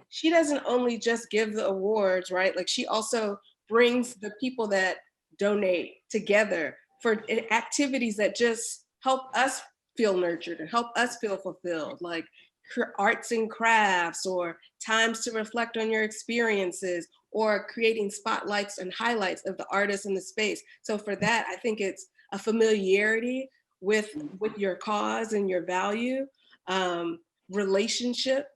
she doesn't only just give the awards, right? Like she also brings the people that donate together for activities that just help us feel nurtured and help us feel fulfilled, like arts and crafts, or times to reflect on your experiences, or creating spotlights and highlights of the artists in the space. So for that, I think it's a familiarity with your cause and your value, relationship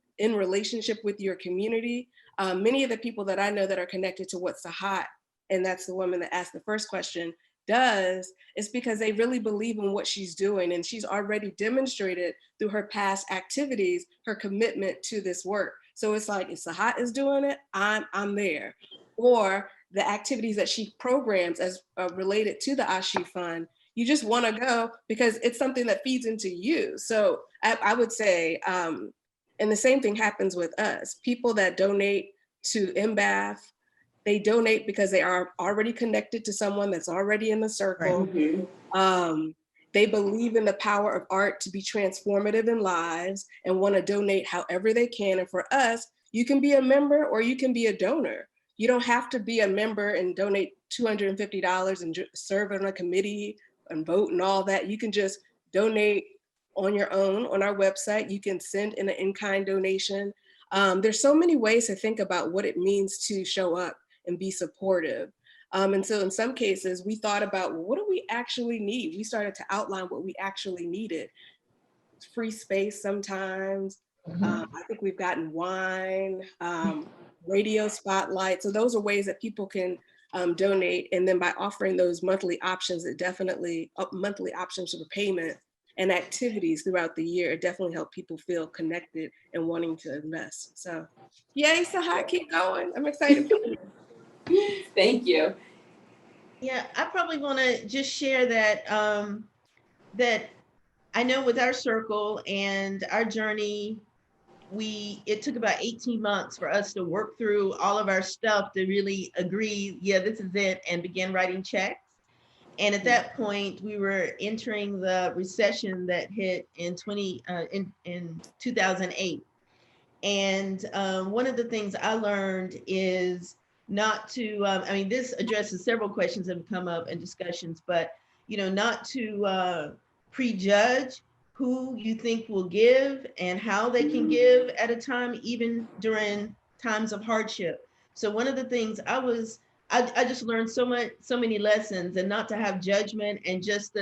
with your community. Many of the people that I know that are connected to what Sahat, and that's the woman that asked the first question, does, is because they really believe in what she's doing, and she's already demonstrated through her past activities her commitment to this work. So it's like, if Sahat is doing it, I'm there. Or the activities that she programs as related to the Ashi Fund, you just want to go because it's something that feeds into you. So I would say, and the same thing happens with us. People that donate to MBAF, they donate because they are already connected to someone that's already in the circle. Right. They believe in the power of art to be transformative in lives and want to donate however they can. And for us, you can be a member or you can be a donor. You don't have to be a member and donate $250 and serve on a committee and vote and all that. You can just donate on your own on our website. You can send in an in-kind donation. There's so many ways to think about what it means to show up and be supportive. And so in some cases, we thought about, well, what do we actually need? We started to outline what we actually needed. Free space sometimes. I think we've gotten wine, radio spotlight. So those are ways that people can donate. And then by offering those monthly options, it definitely, monthly options for payment and activities throughout the year, it definitely helped people feel connected and wanting to invest. So yay, Sahat, keep going. I'm excited for you. Thank you. Yeah, I probably want to just share that that I know with our circle and our journey, it took about 18 months for us to work through all of our stuff to really agree, yeah, this is it, and begin writing checks. And at that point, we were entering the recession that hit in 2008. And one of the things I learned is not to, I mean, this addresses several questions that have come up in discussions, but, you know, not to prejudge who you think will give and how they can give at a time, even during times of hardship. So one of the things I just learned so many lessons, and not to have judgment and just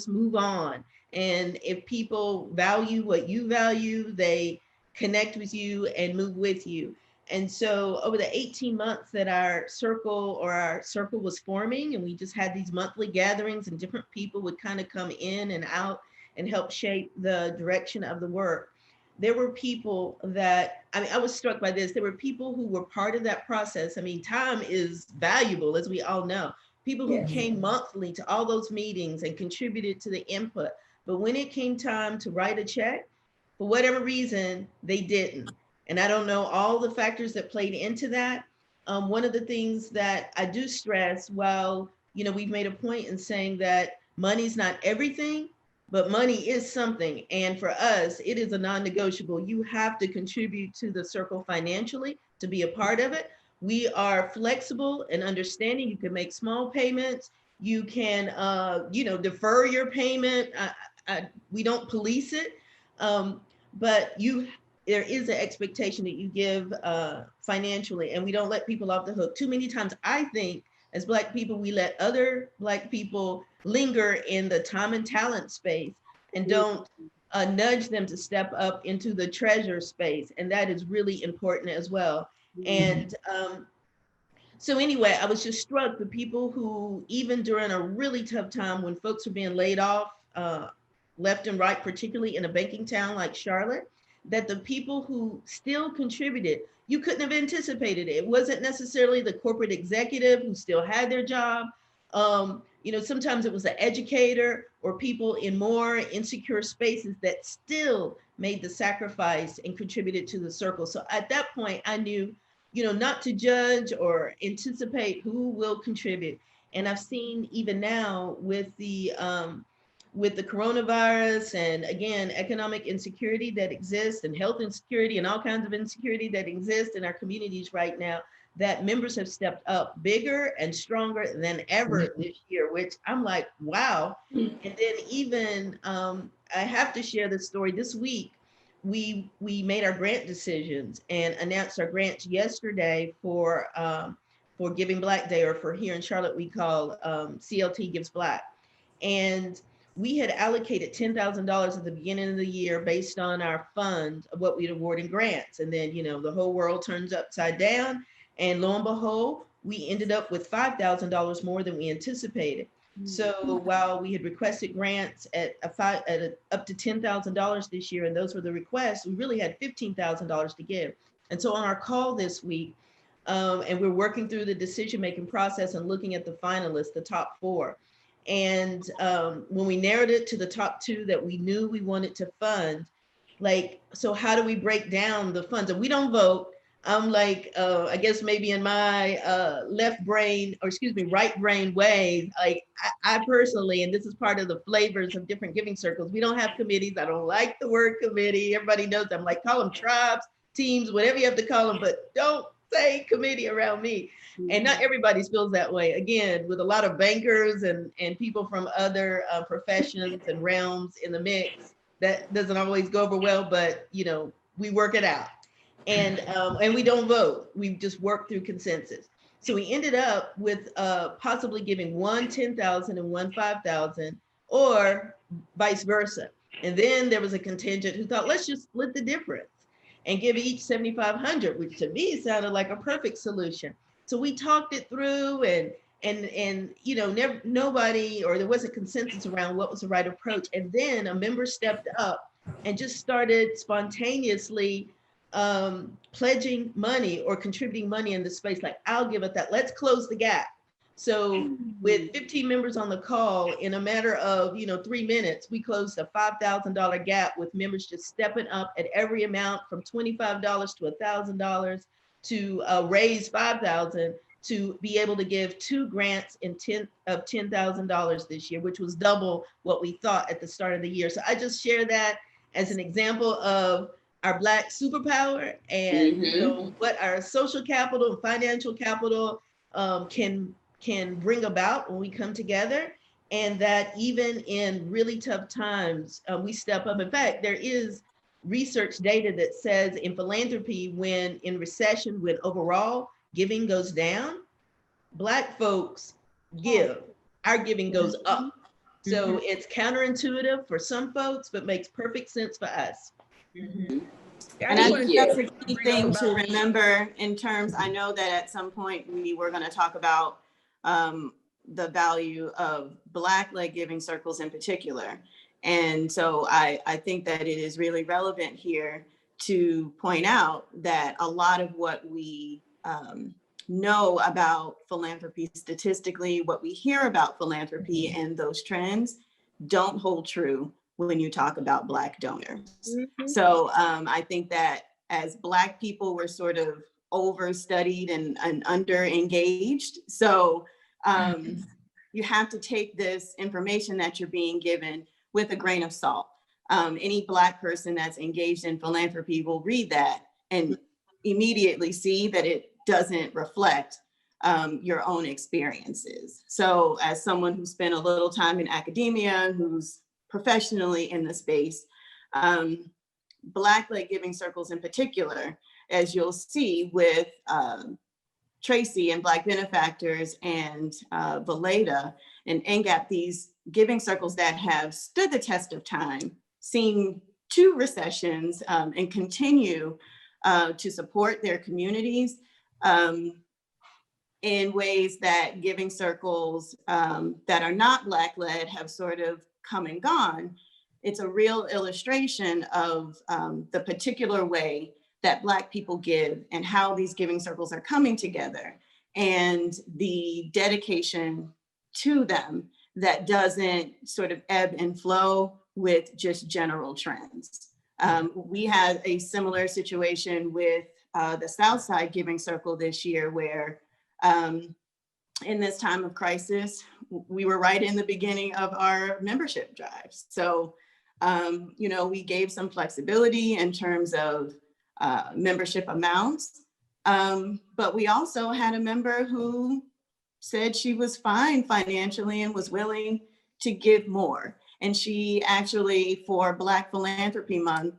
move on. And if people value what you value, they connect with you and move with you. And so over the 18 months that our circle was forming, and we just had these monthly gatherings, and different people would kind of come in and out and help shape the direction of the work. There were people that, I mean, I was struck by this. There were people who were part of that process. I mean, time is valuable, as we all know. People who came monthly to all those meetings and contributed to the input. but when it came time to write a check, for whatever reason, they didn't. And I don't know all the factors that played into that. One of the things that I do stress, while we've made a point in saying that money's not everything, but money is something. And for us, it is a non-negotiable. You have to contribute to the circle financially to be a part of it. We are flexible and understanding. You can make small payments. You can, defer your payment. We don't police it, but there is an expectation that you give financially, and we don't let people off the hook. Too many times, I think, as Black people, we let other Black people linger in the time and talent space and don't nudge them to step up into the treasure space. And that is really important as well. And so anyway, I was just struck, the people who, even during a really tough time when folks were being laid off left and right, particularly in a banking town like Charlotte, that the people who still contributed, you couldn't have anticipated it. It wasn't necessarily the corporate executive who still had their job. Sometimes it was the educator or people in more insecure spaces that still made the sacrifice and contributed to the circle. So at that point, I knew, not to judge or anticipate who will contribute. And I've seen even now with the coronavirus and, again, economic insecurity that exists and health insecurity and all kinds of insecurity that exists in our communities right now, that members have stepped up bigger and stronger than ever this year, which I'm like, wow. And then even, I have to share this story. This week, we made our grant decisions and announced our grants yesterday for Giving Black Day, or for here in Charlotte, we call CLT Gives Black. And we had allocated $10,000 at the beginning of the year based on our fund of what we'd award in grants. And then, the whole world turns upside down. And lo and behold, we ended up with $5,000 more than we anticipated. So while we had requested grants at up to $10,000 this year, and those were the requests, we really had $15,000 to give. And so on our call this week, and we're working through the decision-making process and looking at the finalists, the top 4. And when we narrowed it to the top 2 that we knew we wanted to fund, so how do we break down the funds? And we don't vote. I'm like, I guess maybe in my right brain way, I personally, and this is part of the flavors of different giving circles, we don't have committees. I don't like the word committee. Everybody knows I'm like, call them tribes, teams, whatever you have to call them, but don't say committee around me. And not everybody feels that way. Again, with a lot of bankers and people from other professions and realms in the mix, that doesn't always go over well, but we work it out. And we don't vote. We just work through consensus. So we ended up with possibly giving one 10,000 and one 5,000, or vice versa. And then there was a contingent who thought, let's just split the difference and give each 7,500, which to me sounded like a perfect solution. So we talked it through, and nobody, or there wasn't consensus around what was the right approach. And then a member stepped up and just started spontaneously pledging money or contributing money in the space, like, I'll give it that, let's close the gap. So with 15 members on the call, in a matter of 3 minutes, we closed a $5,000 gap with members just stepping up at every amount from $25 to $1,000 to raise $5,000 to be able to give 2 grants of $10,000 this year, which was double what we thought at the start of the year. So I just share that as an example of our Black superpower and what our social capital and financial capital can bring about when we come together, and that even in really tough times, we step up. In fact, there is research data that says in philanthropy, when in recession, when overall giving goes down, Black folks give, our giving goes up. So it's counterintuitive for some folks, but makes perfect sense for us. And I think that's a key thing to remember in terms, I know that at some point we were going to talk about the value of Black-led giving circles in particular. And so I think that it is really relevant here to point out that a lot of what we know about philanthropy statistically, what we hear about philanthropy and those trends don't hold true when you talk about Black donors. Mhm. So I think that as Black people, we're sort of overstudied and under engaged. So you have to take this information that you're being given with a grain of salt. Any Black person that's engaged in philanthropy will read that and immediately see that it doesn't reflect your own experiences. So as someone who spent a little time in academia, who's professionally in the space, Black-led giving circles in particular, as you'll see with Tracey and Black Benefactors and Valaida and NGAP, these giving circles that have stood the test of time, seen 2 recessions, and continue to support their communities in ways that giving circles that are not Black-led have sort of come and gone. It's a real illustration of the particular way that Black people give and how these giving circles are coming together and the dedication to them that doesn't sort of ebb and flow with just general trends. We had a similar situation with the Southside Giving Circle this year where in this time of crisis, we were right in the beginning of our membership drive. So, you know, we gave some flexibility in terms of membership amounts, but we also had a member who said she was fine financially and was willing to give more. And she actually, for Black Philanthropy Month,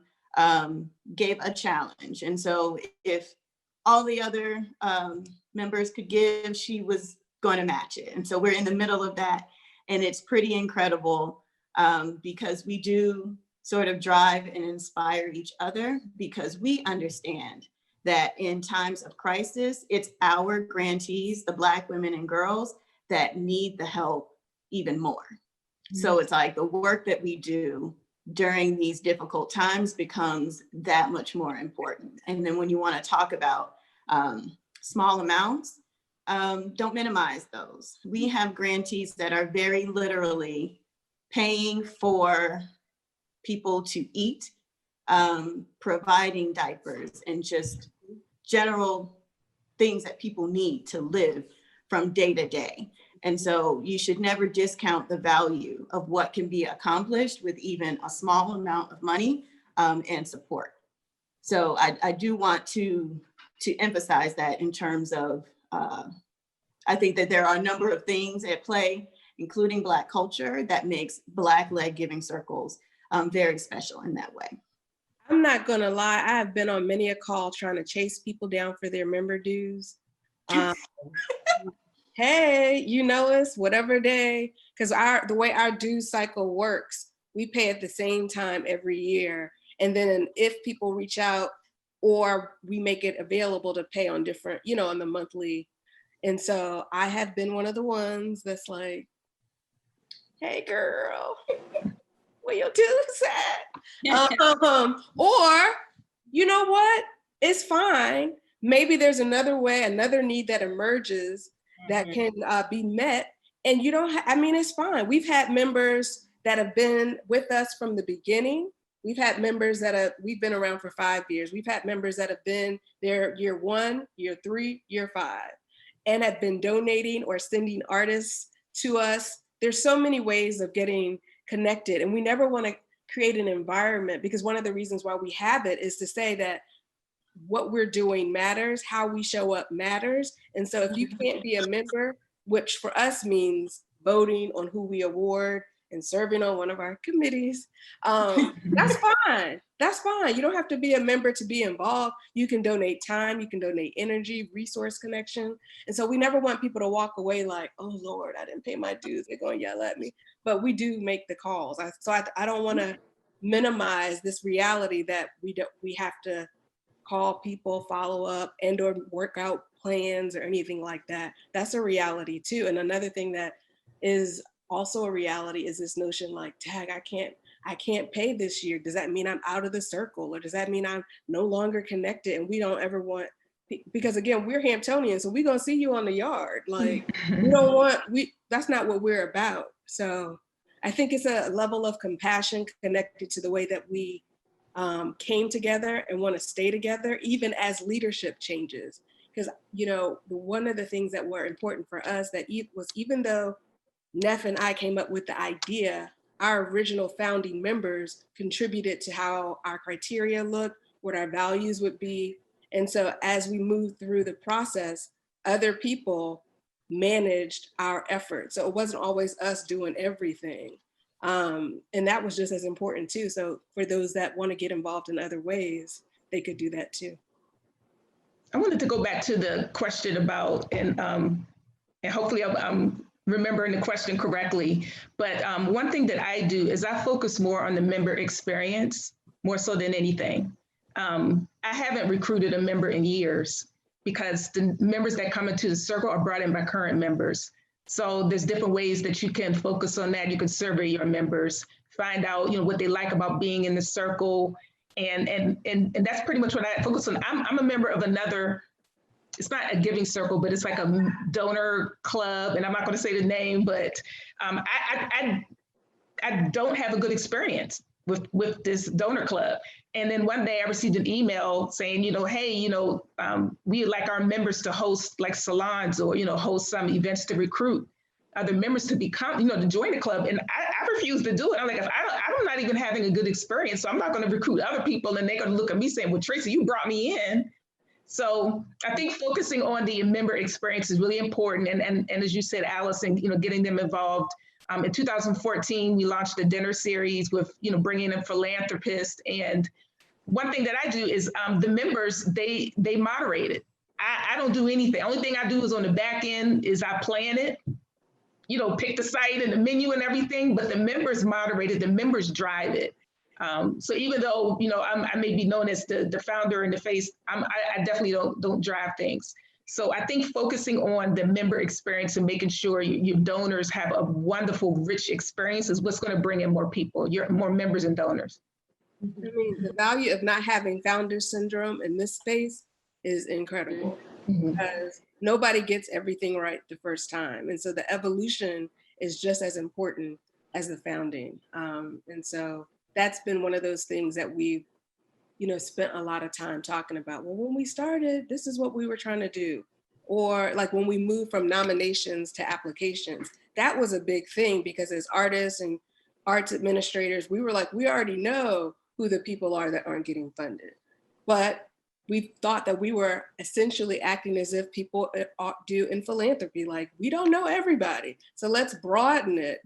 gave a challenge. And so if all the other members could give, she was going to match it. And so we're in the middle of that. And it's pretty incredible because we do sort of drive and inspire each other because we understand that in times of crisis, it's our grantees, the Black women and girls, that need the help even more. So it's like the work that we do during these difficult times becomes that much more important. And then when you want to talk about small amounts, don't minimize those. We have grantees that are very literally paying for people to eat, providing diapers, and just general things that people need to live from day to day. And so you should never discount the value of what can be accomplished with even a small amount of money and support. So I do want to emphasize that in terms of, I think that there are a number of things at play, including Black culture, that makes Black-led giving circles very special in that way. I'm not gonna lie, I have been on many a call trying to chase people down for their member dues. Hey, you know us, whatever day, because the way our dues cycle works, we pay at the same time every year. And then if people reach out or we make it available to pay on different, you know, on the monthly. And so I have been one of the ones that's like, hey girl, where your dues at? Or, you know what, it's fine. Maybe there's another way, another need that emerges that can be met. And you don't, I mean, it's fine. We've had members that have been with us from the beginning. We've had members that we've been around for 5 years. We've had members that have been there year 1, year 3, year 5, and have been donating or sending artists to us. There's so many ways of getting connected, and we never want to create an environment, because one of the reasons why we have it is to say that what we're doing matters, how we show up matters. And so if you can't be a member, which for us means voting on who we award and serving on one of our committees, that's fine. That's fine. You don't have to be a member to be involved. You can donate time, you can donate energy, resource connection. And so we never want people to walk away like, oh Lord, I didn't pay my dues, they're going to yell at me. But we do make the calls. So I don't want to minimize this reality that we have to call people, follow up, and or work out plans or anything like that. That's a reality too. And another thing that is also a reality is this notion like, tag, I can't pay this year. Does that mean I'm out of the circle? Or does that mean I'm no longer connected? And we don't ever want, because again, we're Hamptonians, so we're gonna see you on the yard. Like, we don't want, that's not what we're about. So I think it's a level of compassion connected to the way that we came together and want to stay together, even as leadership changes. Because, you know, one of the things that were important for us that was, even though Neff and I came up with the idea, our original founding members contributed to how our criteria looked, what our values would be. And so as we moved through the process, other people managed our efforts. So it wasn't always us doing everything. And that was just as important too. So for those that want to get involved in other ways, they could do that too. I wanted to go back to the question about, and hopefully I'm remembering the question correctly, but one thing that I do is I focus more on the member experience, more so than anything. I haven't recruited a member in years because the members that come into the circle are brought in by current members. So there's different ways that you can focus on that. You can survey your members, find out, you know, what they like about being in the circle. And that's pretty much what I focus on. I'm a member of another, it's not a giving circle, but it's like a donor club. And I'm not going to say the name, but I don't have a good experience with this donor club. And then one day I received an email saying, you know, hey, you know, we'd like our members to host like salons or, you know, host some events to recruit other members to become, you know, to join the club. And I refuse to do it. I'm like, if I'm not even having a good experience, so I'm not going to recruit other people. And they're going to look at me saying, well, Tracey, you brought me in. So I think focusing on the member experience is really important. And as you said, Alison, you know, getting them involved. In 2014, we launched a dinner series with, you know, bringing in philanthropists. And one thing that I do is the members, they moderate it. I don't do anything. Only thing I do is on the back end is I plan it, you know, pick the site and the menu and everything, but the members moderate it, the members drive it. So even though, you know, I may be known as the founder and the face, I definitely don't drive things. So I think focusing on the member experience and making sure your donors have a wonderful, rich experience is what's going to bring in more people, more members and donors. I mean, the value of not having founder syndrome in this space is incredible because nobody gets everything right the first time. And so the evolution is just as important as the founding. And so that's been one of those things that we've, you know, spent a lot of time talking about. Well, when we started, this is what we were trying to do. Or like when we moved from nominations to applications, that was a big thing because as artists and arts administrators, we were like, we already know who the people are that aren't getting funded. But we thought that we were essentially acting as if people do in philanthropy. Like, we don't know everybody. So let's broaden it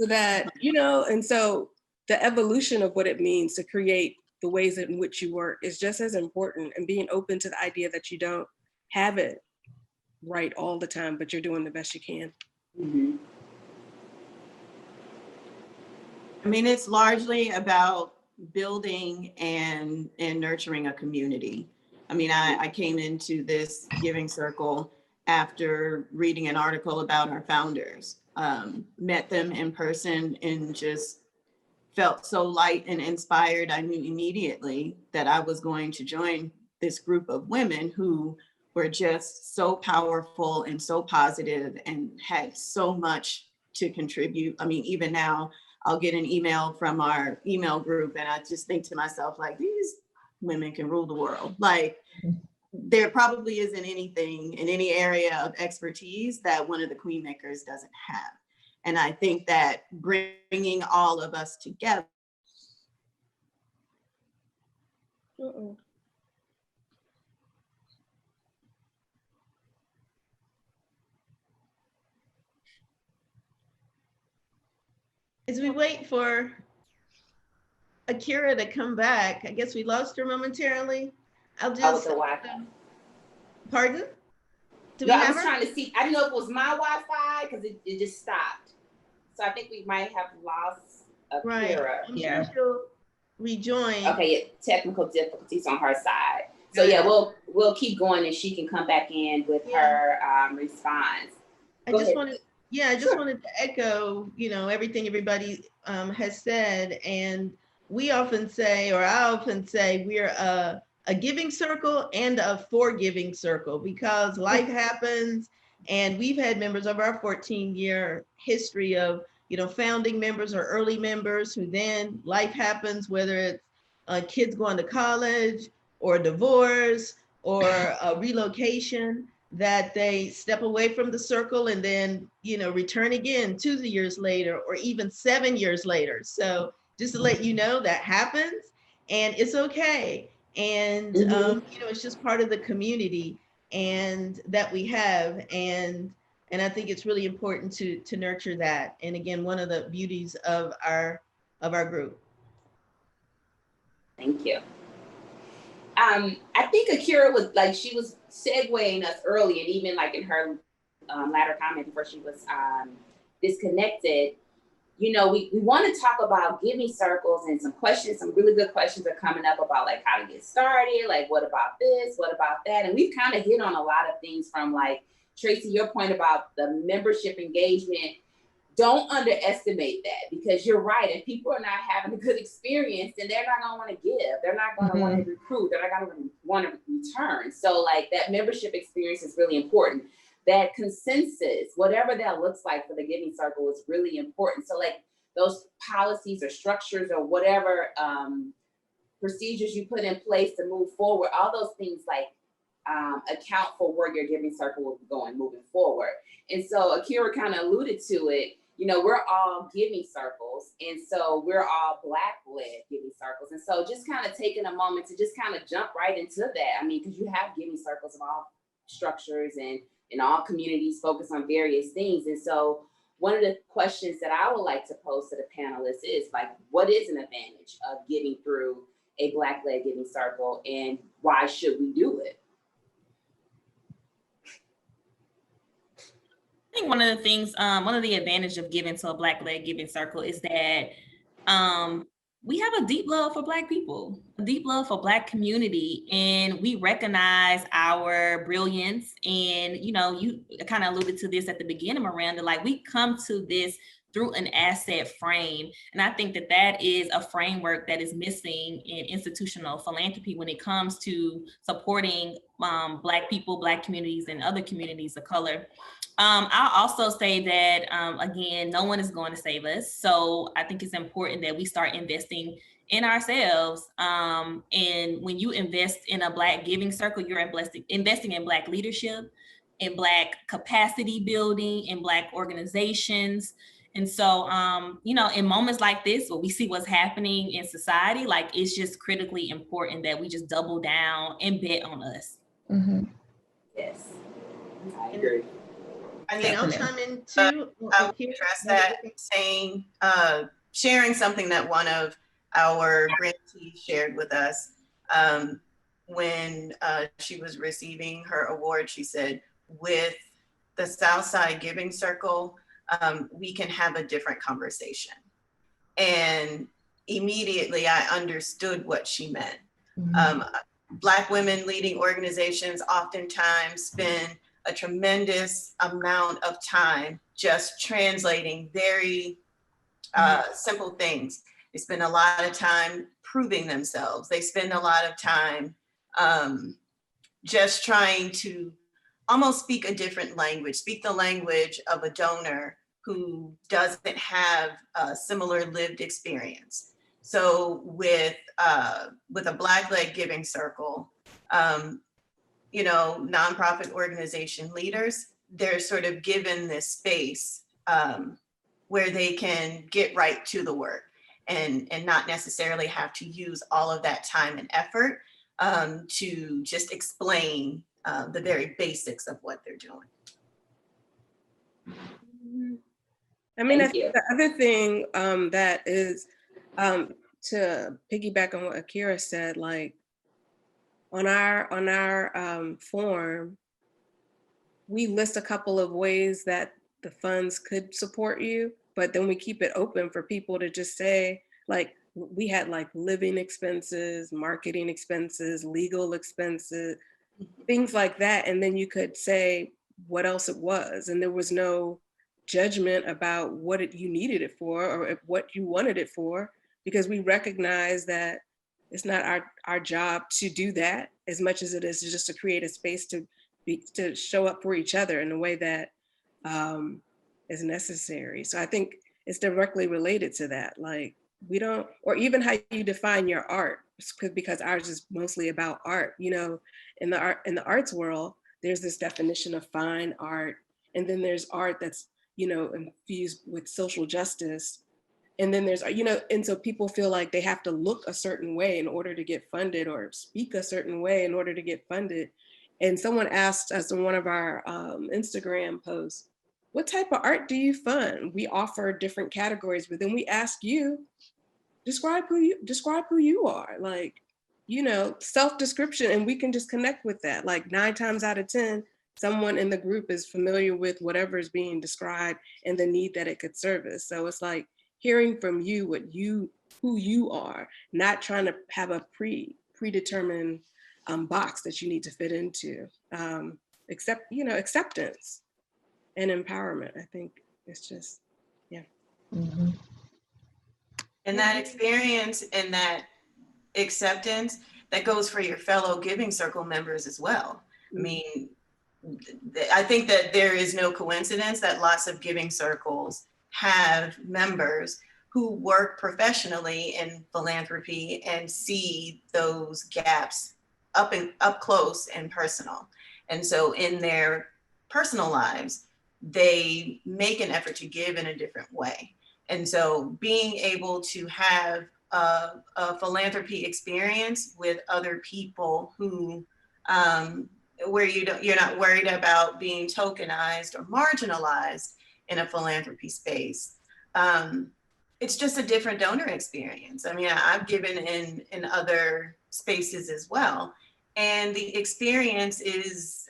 so that, you know, and so the evolution of what it means to create the ways in which you work is just as important, and being open to the idea that you don't have it right all the time, but you're doing the best you can. I mean, it's largely about building and nurturing a community. I mean, I came into this giving circle after reading an article about our founders, met them in person and just felt so light and inspired. I knew immediately that I was going to join this group of women who were just so powerful and so positive and had so much to contribute. I mean, even now I'll get an email from our email group and I just think to myself, like, these women can rule the world. Like, there probably isn't anything in any area of expertise that one of the Queen Makers doesn't have. And I think that bringing all of us together. As we wait for Akira to come back, I guess we lost her momentarily. I'll just. Pardon? I was trying to see. I didn't know if it was my Wi-Fi because it just stopped. So I think we might have lost Akira. Right. I'm sure she'll rejoin. Okay, technical difficulties on her side. So yeah, we'll keep going and she can come back in with her response. I just wanted to echo, you know, everything everybody has said. And we often say, or I often say, we're a giving circle and a forgiving circle because life happens. And we've had members of our 14-year history of, founding members or early members who then life happens, whether it's kids going to college or divorce or a relocation, that they step away from the circle and then, return again 2 years later or even 7 years later. So just to let you know that happens and it's okay. And, it's just part of the community and that we have. And I think it's really important to nurture that. And again, one of the beauties of our group. Thank you. I think Akira was she was segueing us early, and even in her latter comment before she was disconnected, we want to talk about giving circles, and some really good questions are coming up about how to get started, what about this, what about that, and we've kind of hit on a lot of things from Tracey, your point about the membership engagement. Don't underestimate that, because you're right. If people are not having a good experience, then they're not going to want to give. They're not going to want to recruit. They're not going to want to return. So that membership experience is really important. That consensus, whatever that looks like for the giving circle, is really important. So those policies or structures or whatever procedures you put in place to move forward, all those things account for where your giving circle will be going moving forward. And so Akira kind of alluded to it. We're all giving circles, and so we're all Black-led giving circles. And so just kind of taking a moment to just kind of jump right into that. Because you have giving circles of all structures and in all communities focus on various things. And so one of the questions that I would like to pose to the panelists is what is an advantage of giving through a Black-led giving circle, and why should we do it? I think one of the things, one of the advantages of giving to a Black-led giving circle is that we have a deep love for Black people, a deep love for Black community, and we recognize our brilliance. And, you kind of alluded to this at the beginning, Maranda, we come to this through an asset frame. And I think that is a framework that is missing in institutional philanthropy when it comes to supporting Black people, Black communities, and other communities of color. I'll also say that, again, no one is going to save us. So I think it's important that we start investing in ourselves. And when you invest in a Black giving circle, you're investing in Black leadership, in Black capacity building, in Black organizations. And so, in moments like this, where we see what's happening in society, it's just critically important that we just double down and bet on us. Mm-hmm. Yes, I agree. I think I'll chime in too. I would address that saying, sharing something that one of our grantees shared with us when she was receiving her award. She said, with the Southside Giving Circle, we can have a different conversation. And immediately I understood what she meant. Mm-hmm. Black women leading organizations oftentimes spend a tremendous amount of time just translating very simple things. They spend a lot of time proving themselves. They spend a lot of time just trying to almost speak a different language, speak the language of a donor who doesn't have a similar lived experience. So with a Black-led giving circle, nonprofit organization leaders, they're sort of given this space where they can get right to the work and not necessarily have to use all of that time and effort to just explain the very basics of what they're doing. I think the other thing that is to piggyback on what Akira said, on our form, we list a couple of ways that the funds could support you, but then we keep it open for people to just say, we had living expenses, marketing expenses, legal expenses, things like that. And then you could say what else it was. And there was no judgment about what you needed it for or what you wanted it for, because we recognize that it's not our job to do that as much as it is just to create a space to show up for each other in a way that is necessary. So I think it's directly related to that. Like we don't, or even how you define your art, because ours is mostly about art. You know, in the arts world, there's this definition of fine art, and then there's art that's, you know, infused with social justice. And then there's, you know, and so people feel like they have to look a certain way in order to get funded, or speak a certain way in order to get funded. And someone asked us in one of our Instagram posts, what type of art do you fund? We offer different categories, but then we ask you, describe who you are. Like, you know, self-description, and we can just connect with that. Like 9 times out of 10, someone in the group is familiar with whatever is being described and the need that it could service. So it's like hearing from you who you are, not trying to have a predetermined box that you need to fit into. Acceptance and empowerment. I think it's just, yeah. Mm-hmm. And that experience and that acceptance, that goes for your fellow Giving Circle members as well. I mean, I think that there is no coincidence that lots of Giving Circles have members who work professionally in philanthropy and see those gaps up close and personal. And so in their personal lives, they make an effort to give in a different way. And so being able to have a philanthropy experience with other people who, where you're not worried about being tokenized or marginalized in a philanthropy space. It's just a different donor experience. I mean, I've given in other spaces as well. And the experience is,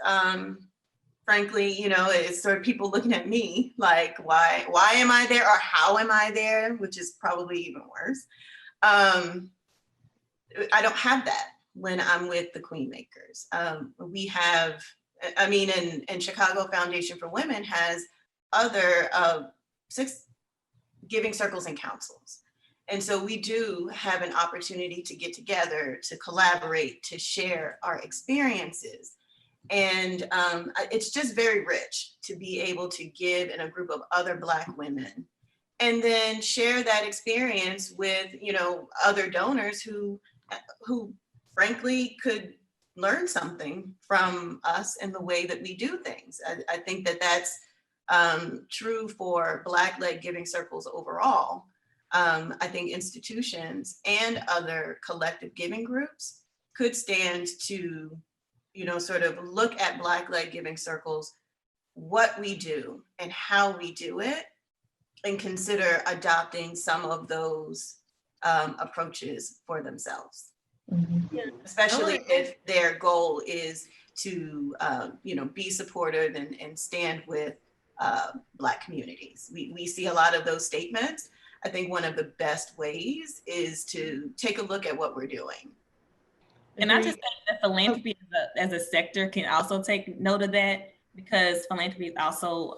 frankly, you know, it's sort of people looking at me like, why am I there, or how am I there, which is probably even worse. I don't have that when I'm with the Queen Makers. We have, I mean, and Chicago Foundation for Women has other 6 Giving Circles and councils. And so we do have an opportunity to get together, to collaborate, to share our experiences. And it's just very rich to be able to give in a group of other Black women, and then share that experience with, you know, other donors who frankly could learn something from us in the way that we do things. I think that that's true for Black-led Giving Circles overall. I think institutions and other collective giving groups could stand to, you know, sort of look at Black-led Giving Circles, what we do and how we do it, and consider adopting some of those approaches for themselves. Mm-hmm. Especially if their goal is to, you know, be supportive and stand with Black communities. We see a lot of those statements. I think one of the best ways is to take a look at what we're doing. And I just think that philanthropy as a sector can also take note of that, because philanthropy is also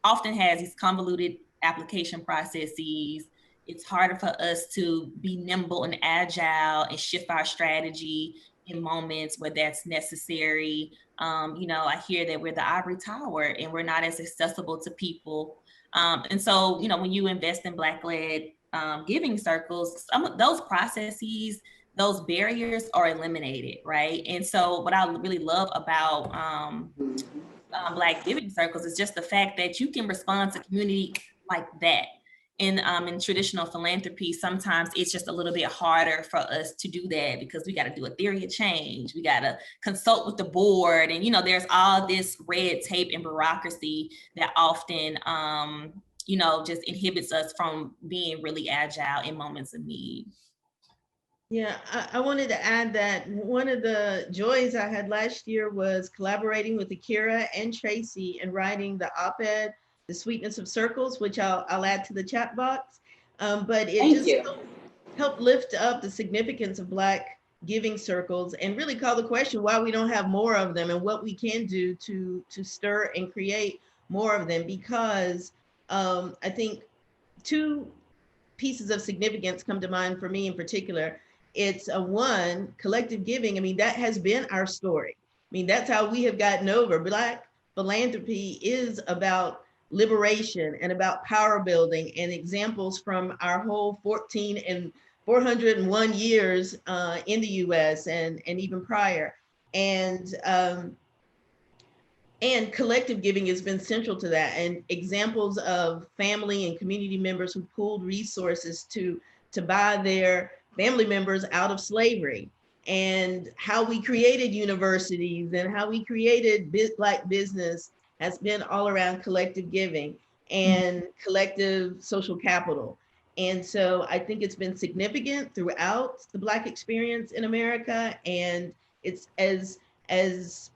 often has these convoluted application processes. It's harder for us to be nimble and agile and shift our strategy in moments where that's necessary. You know, I hear that we're the ivory tower and we're not as accessible to people. And so, you know, when you invest in Black-led Giving Circles, some of those processes, those barriers are eliminated, right? And so what I really love about Black Giving Circles is just the fact that you can respond to community like that. In traditional philanthropy, sometimes it's just a little bit harder for us to do that, because we got to do a theory of change. We got to consult with the board. And, you know, there's all this red tape and bureaucracy that often, you know, just inhibits us from being really agile in moments of need. Yeah, I wanted to add that one of the joys I had last year was collaborating with Akira and Tracey and writing the op-ed, The Sweetness of Circles, which I'll add to the chat box. But it helped lift up the significance of Black Giving Circles and really call the question why we don't have more of them and what we can do to stir and create more of them. Because I think 2 pieces of significance come to mind for me in particular. It's one, collective giving. I mean, that has been our story. I mean, that's how we have gotten over. Black philanthropy is about liberation and about power building, and examples from our whole 401 years in the US and even prior. And collective giving has been central to that, and examples of family and community members who pooled resources to buy their family members out of slavery, and how we created universities and how we created Black business has been all around collective giving and collective social capital. And so I think it's been significant throughout the Black experience in America, and it's as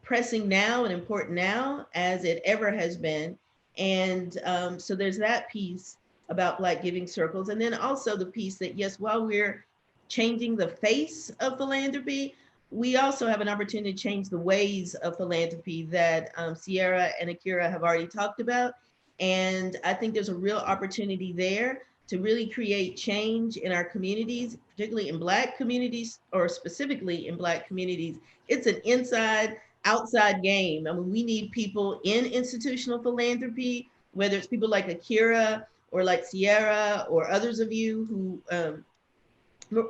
pressing now and important now as it ever has been. And so there's that piece about Black giving circles. And then also the piece that, yes, while we're changing the face of philanthropy, we also have an opportunity to change the ways of philanthropy that Ciara and Akira have already talked about. And I think there's a real opportunity there to really create change in our communities, particularly in Black communities, or specifically in Black communities. It's an inside outside game. I mean, we need people in institutional philanthropy, whether it's people like Akira or like Ciara or others of you who,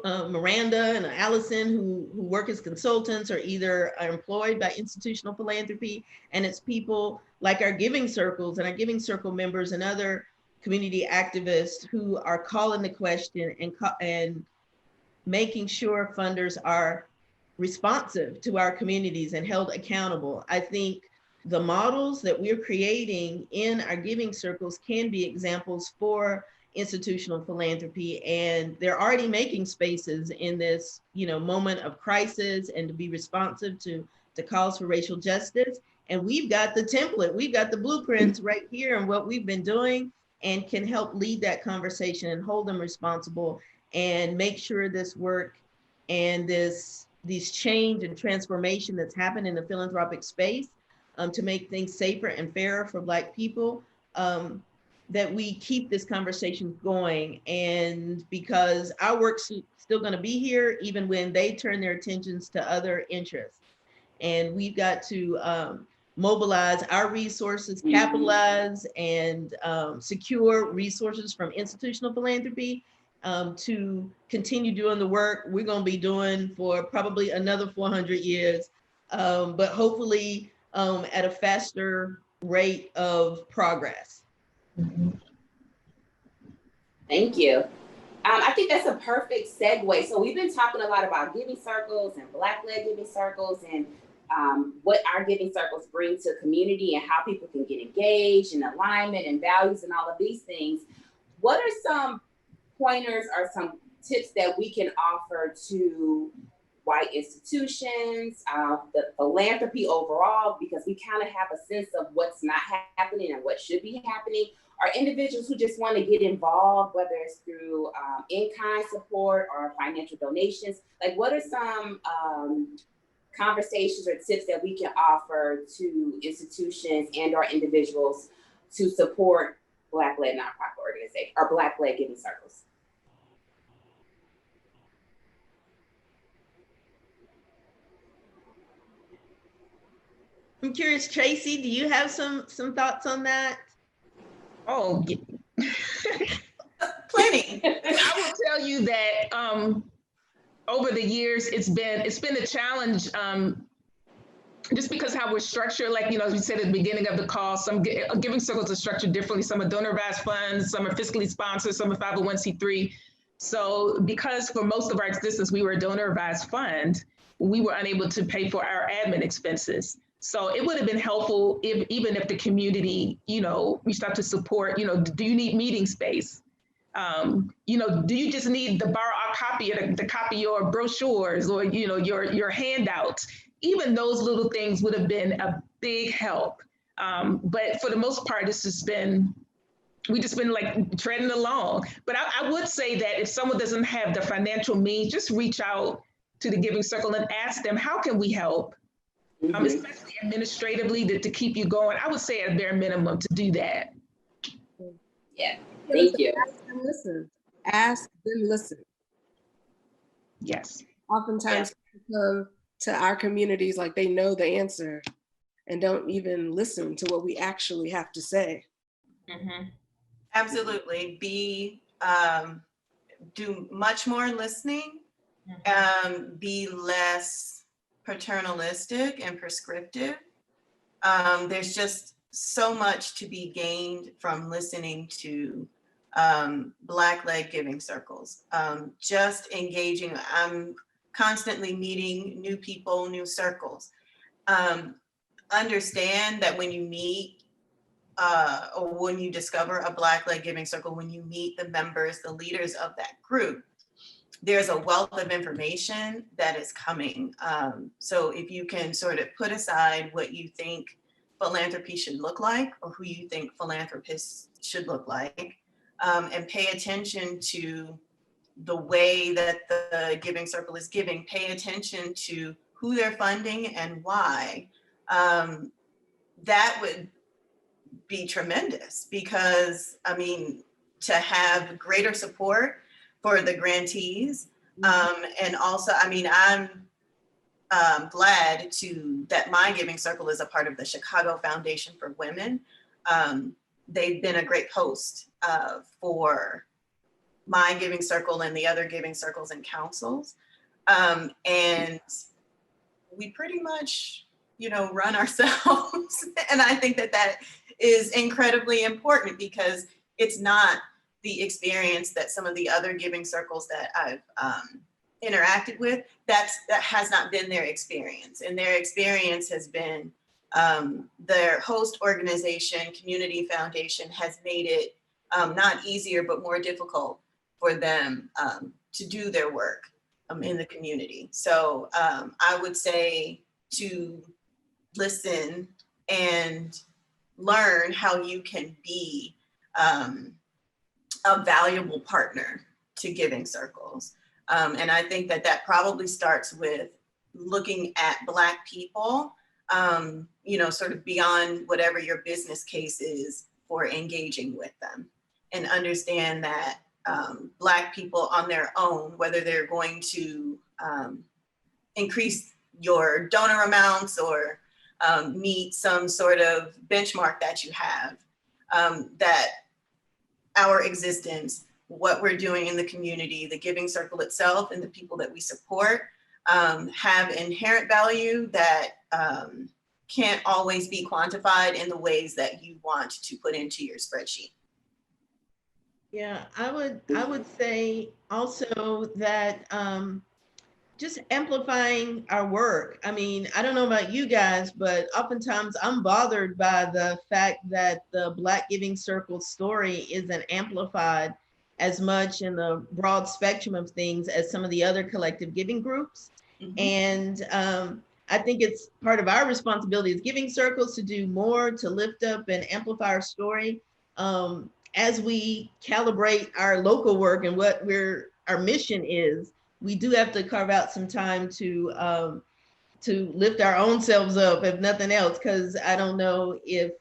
Maranda and Alison, who work as consultants or either are employed by institutional philanthropy. And it's people like our giving circles and our giving circle members and other community activists who are calling the question and making sure funders are responsive to our communities and held accountable. I think the models that we're creating in our giving circles can be examples for institutional philanthropy, and they're already making spaces in this, moment of crisis and to be responsive to calls for racial justice. And we've got the template, we've got the blueprints right here and what we've been doing, and can help lead that conversation and hold them responsible and make sure this work and these change and transformation that's happened in the philanthropic space to make things safer and fairer for Black people, that we keep this conversation going. And because our work's still going to be here even when they turn their attentions to other interests. And we've got to mobilize our resources, capitalize and secure resources from institutional philanthropy to continue doing the work we're going to be doing for probably another 400 years, but hopefully at a faster rate of progress. Thank you. I think that's a perfect segue. So we've been talking a lot about giving circles and Black-led giving circles and what our giving circles bring to community and how people can get engaged and alignment and values and all of these things. What are some pointers or some tips that we can offer to white institutions, the philanthropy overall, because we kind of have a sense of what's not happening and what should be happening, or individuals who just want to get involved, whether it's through in-kind support or financial donations? Like, what are some conversations or tips that we can offer to institutions and or individuals to support Black-led nonprofit organizations or Black-led giving circles? I'm curious, Tracey, do you have some thoughts on that? Oh, Plenty. I will tell you that over the years, it's been a challenge, just because how we're structured. Like, as we said at the beginning of the call, some giving circles are structured differently. Some are donor advised funds, some are fiscally sponsored, some are 501c3. So because for most of our existence, we were a donor advised fund, we were unable to pay for our admin expenses. So it would have been helpful even if the community, reached out to support, do you need meeting space? Do you just need to borrow a copy to copy your brochures or, your handouts? Even those little things would have been a big help. But for the most part, we've just been like treading along. But I would say that if someone doesn't have the financial means, just reach out to the Giving Circle and ask them, how can we help? Especially administratively to keep you going. I would say at bare minimum to do that. Yeah, thank you. Ask and listen. Ask, then listen. Yes. Oftentimes people come to our communities like they know the answer and don't even listen to what we actually have to say. Absolutely. Do much more listening, be less paternalistic and prescriptive. There's just so much to be gained from listening to Black-led giving circles. Just engaging. I'm constantly meeting new people, new circles. Understand that when you meet or when you discover a Black-led giving circle, when you meet the members, the leaders of that group, there's a wealth of information that is coming. So if you can sort of put aside what you think philanthropy should look like, or who you think philanthropists should look like, and pay attention to the way that the giving circle is giving, pay attention to who they're funding and why, that would be tremendous. Because I mean, to have greater support for the grantees, and also, I mean, I'm glad that my giving circle is a part of the Chicago Foundation for Women. They've been a great host for my giving circle and the other giving circles and councils. And we pretty much, run ourselves. And I think that is incredibly important, because it's not the experience that some of the other giving circles that I've interacted with, that has not been their experience. And their experience has been their host organization, Community Foundation, has made it not easier, but more difficult for them to do their work in the community. So I would say to listen and learn how you can be a valuable partner to giving circles. And I think that probably starts with looking at Black people, sort of beyond whatever your business case is for engaging with them, and understand that Black people on their own, whether they're going to increase your donor amounts or meet some sort of benchmark that you have, that our existence, what we're doing in the community, the giving circle itself, and the people that we support have inherent value that can't always be quantified in the ways that you want to put into your spreadsheet. Yeah, I would say also that just amplifying our work. I mean, I don't know about you guys, but oftentimes I'm bothered by the fact that the Black Giving Circle story isn't amplified as much in the broad spectrum of things as some of the other collective giving groups. Mm-hmm. And I think it's part of our responsibility as giving circles to do more to lift up and amplify our story. As we calibrate our local work and what our mission is, we do have to carve out some time to lift our own selves up, if nothing else, because I don't know if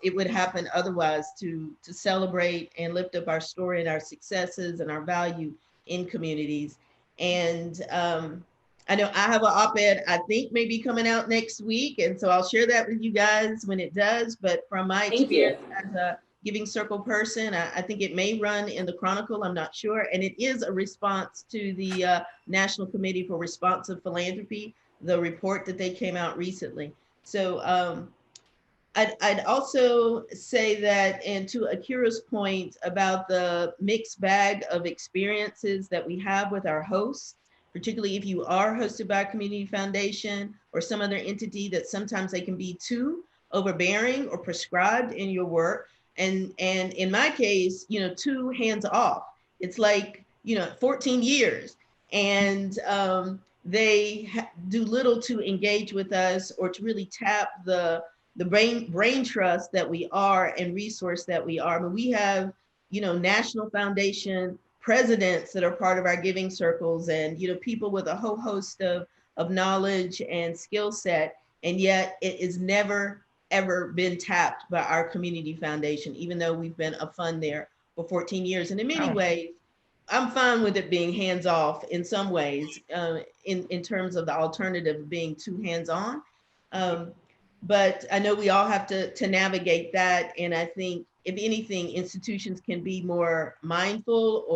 it would happen otherwise, to celebrate and lift up our story and our successes and our value in communities. And I know I have an op-ed I think maybe coming out next week, and so I'll share that with you guys when it does. But from my experience as a giving circle person, I think it may run in the Chronicle, I'm not sure. And it is a response to the National Committee for Responsive Philanthropy, the report that they came out recently. So I'd also say that, and to Akira's point about the mixed bag of experiences that we have with our hosts, particularly if you are hosted by a community foundation or some other entity, that sometimes they can be too overbearing or prescribed in your work. And in my case, too hands off. It's like, 14 years. And they do little to engage with us or to really tap the brain trust that we are and resource that we are. But we have, National Foundation presidents that are part of our giving circles, and, people with a whole host of knowledge and skill set. And yet it is never, ever been tapped by our community foundation, even though we've been a fund there for 14 years. And in many ways, I'm fine with it being hands-off in some ways, in terms of the alternative of being too hands-on. but I know we all have to navigate that. And I think if anything, institutions can be more mindful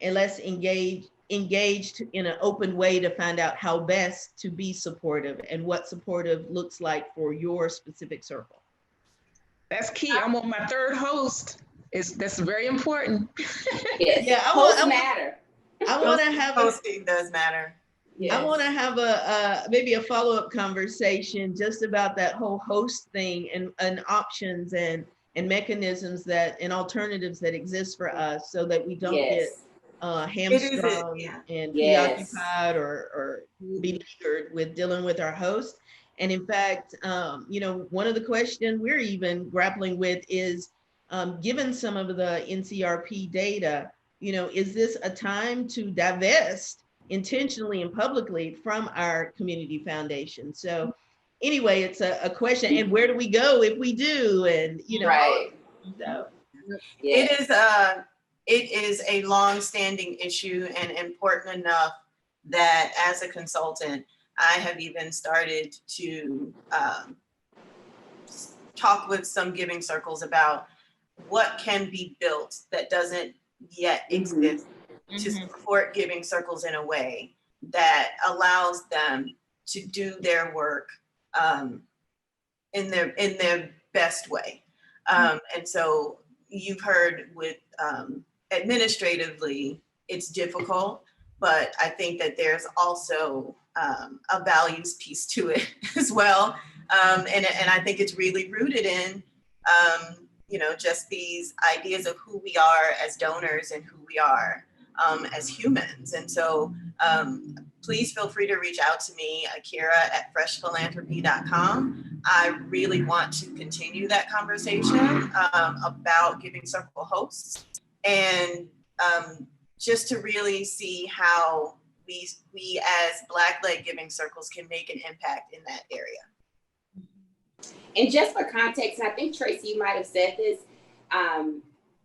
and less engaged in an open way to find out how best to be supportive and what supportive looks like for your specific circle. That's key. I'm on my third host. That's very important. Yes. Yeah, Hosts matter. I want to have Hosting does matter. Yes. I want to have maybe a follow-up conversation just about that whole host thing and options and mechanisms and alternatives that exist for us, so that we don't get hamstrung and preoccupied or beleaguered with dealing with our host. And in fact, one of the questions we're even grappling with is, given some of the NCRP data, is this a time to divest intentionally and publicly from our community foundation? So anyway, it's a question, and where do we go if we do? And right. So it is a long-standing issue and important enough that as a consultant, I have even started to talk with some giving circles about what can be built that doesn't yet exist to support giving circles in a way that allows them to do their work in their best way. And so you've heard with administratively, it's difficult, but I think that there's also a values piece to it as well. And I think it's really rooted in, just these ideas of who we are as donors and who we are as humans. And so please feel free to reach out to me, Akira at freshphilanthropy.com. I really want to continue that conversation about Giving Circle hosts, and just to really see how we as Black-led Giving Circles can make an impact in that area. And just for context, and I think Tracey, you might have said this,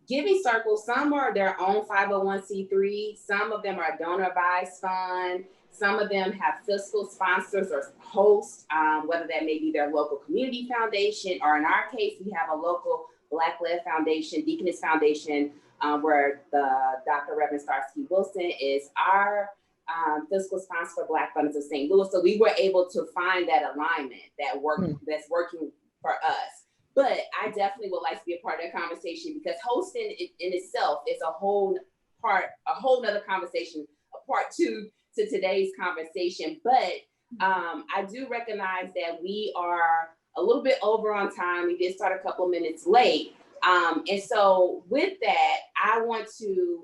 Giving Circles, some are their own 501c3, some of them are donor advised fund, some of them have fiscal sponsors or hosts, whether that may be their local community foundation, or in our case, we have a local Black-led foundation, Deaconess Foundation, where the Dr. Reverend Starsky Wilson is our fiscal sponsor for Black Funders of St. Louis. So we were able to find that alignment that's working for us. But I definitely would like to be a part of that conversation, because hosting in itself is a whole nother conversation, a part two to today's conversation. But I do recognize that we are a little bit over on time. We did start a couple minutes late. And so with that, I want to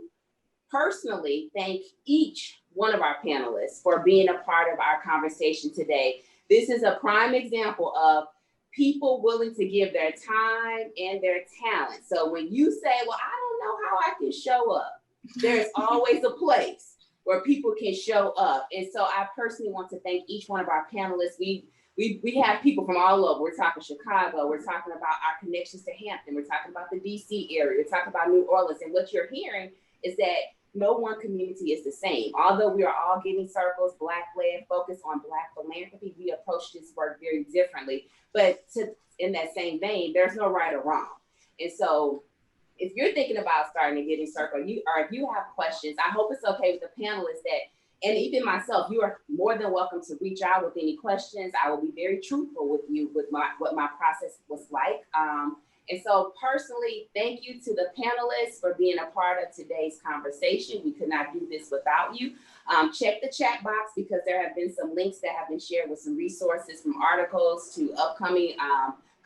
personally thank each one of our panelists for being a part of our conversation today. This is a prime example of people willing to give their time and their talent. So when you say, well, I don't know how I can show up, there's always a place where people can show up. And so I personally want to thank each one of our panelists. We have people from all over. We're talking Chicago. We're talking about our connections to Hampton. We're talking about the DC area. We're talking about New Orleans. And what you're hearing is that no one community is the same. Although we are all Giving Circles, Black-led, focused on Black philanthropy, we approach this work very differently. But in that same vein, there's no right or wrong. And so if you're thinking about starting a Giving Circle, if you have questions, I hope it's okay with the panelists and even myself, you are more than welcome to reach out with any questions. I will be very truthful with you with what my process was like. And so personally, thank you to the panelists for being a part of today's conversation. We could not do this without you. Check the chat box, because there have been some links that have been shared with some resources, from articles to upcoming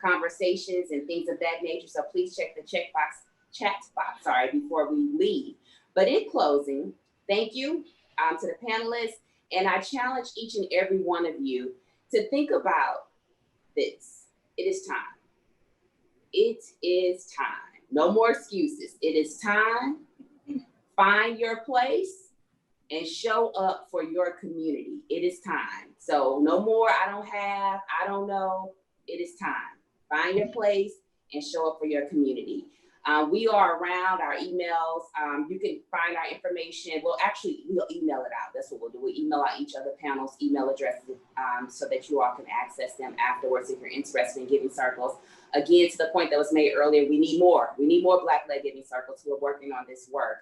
conversations and things of that nature. So please check the chat box, before we leave. But in closing, thank you to the panelists. And I challenge each and every one of you to think about this. It is time. It is time. No more excuses. It is time. Find your place and show up for your community. It is time. So no more, I don't know. It is time. Find your place and show up for your community. We are around, our emails. You can find our information. We'll email it out. That's what we'll do. We'll email out each other panels' email addresses so that you all can access them afterwards if you're interested in giving circles. Again, to the point that was made earlier, we need more. We need more Black-led giving circles who are working on this work.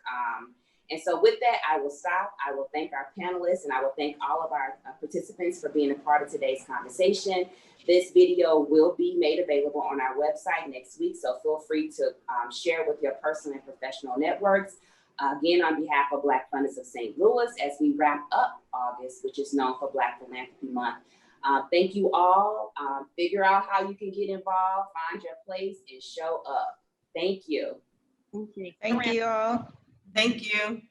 And so with that, I will stop. I will thank our panelists and I will thank all of our participants for being a part of today's conversation. This video will be made available on our website next week, so feel free to share with your personal and professional networks. Again, on behalf of Black Funders of St. Louis, as we wrap up August, which is known for Black Philanthropy Month. Thank you all. Figure out how you can get involved, find your place, and show up. Thank you. Thank you. Thank you all. Thank you.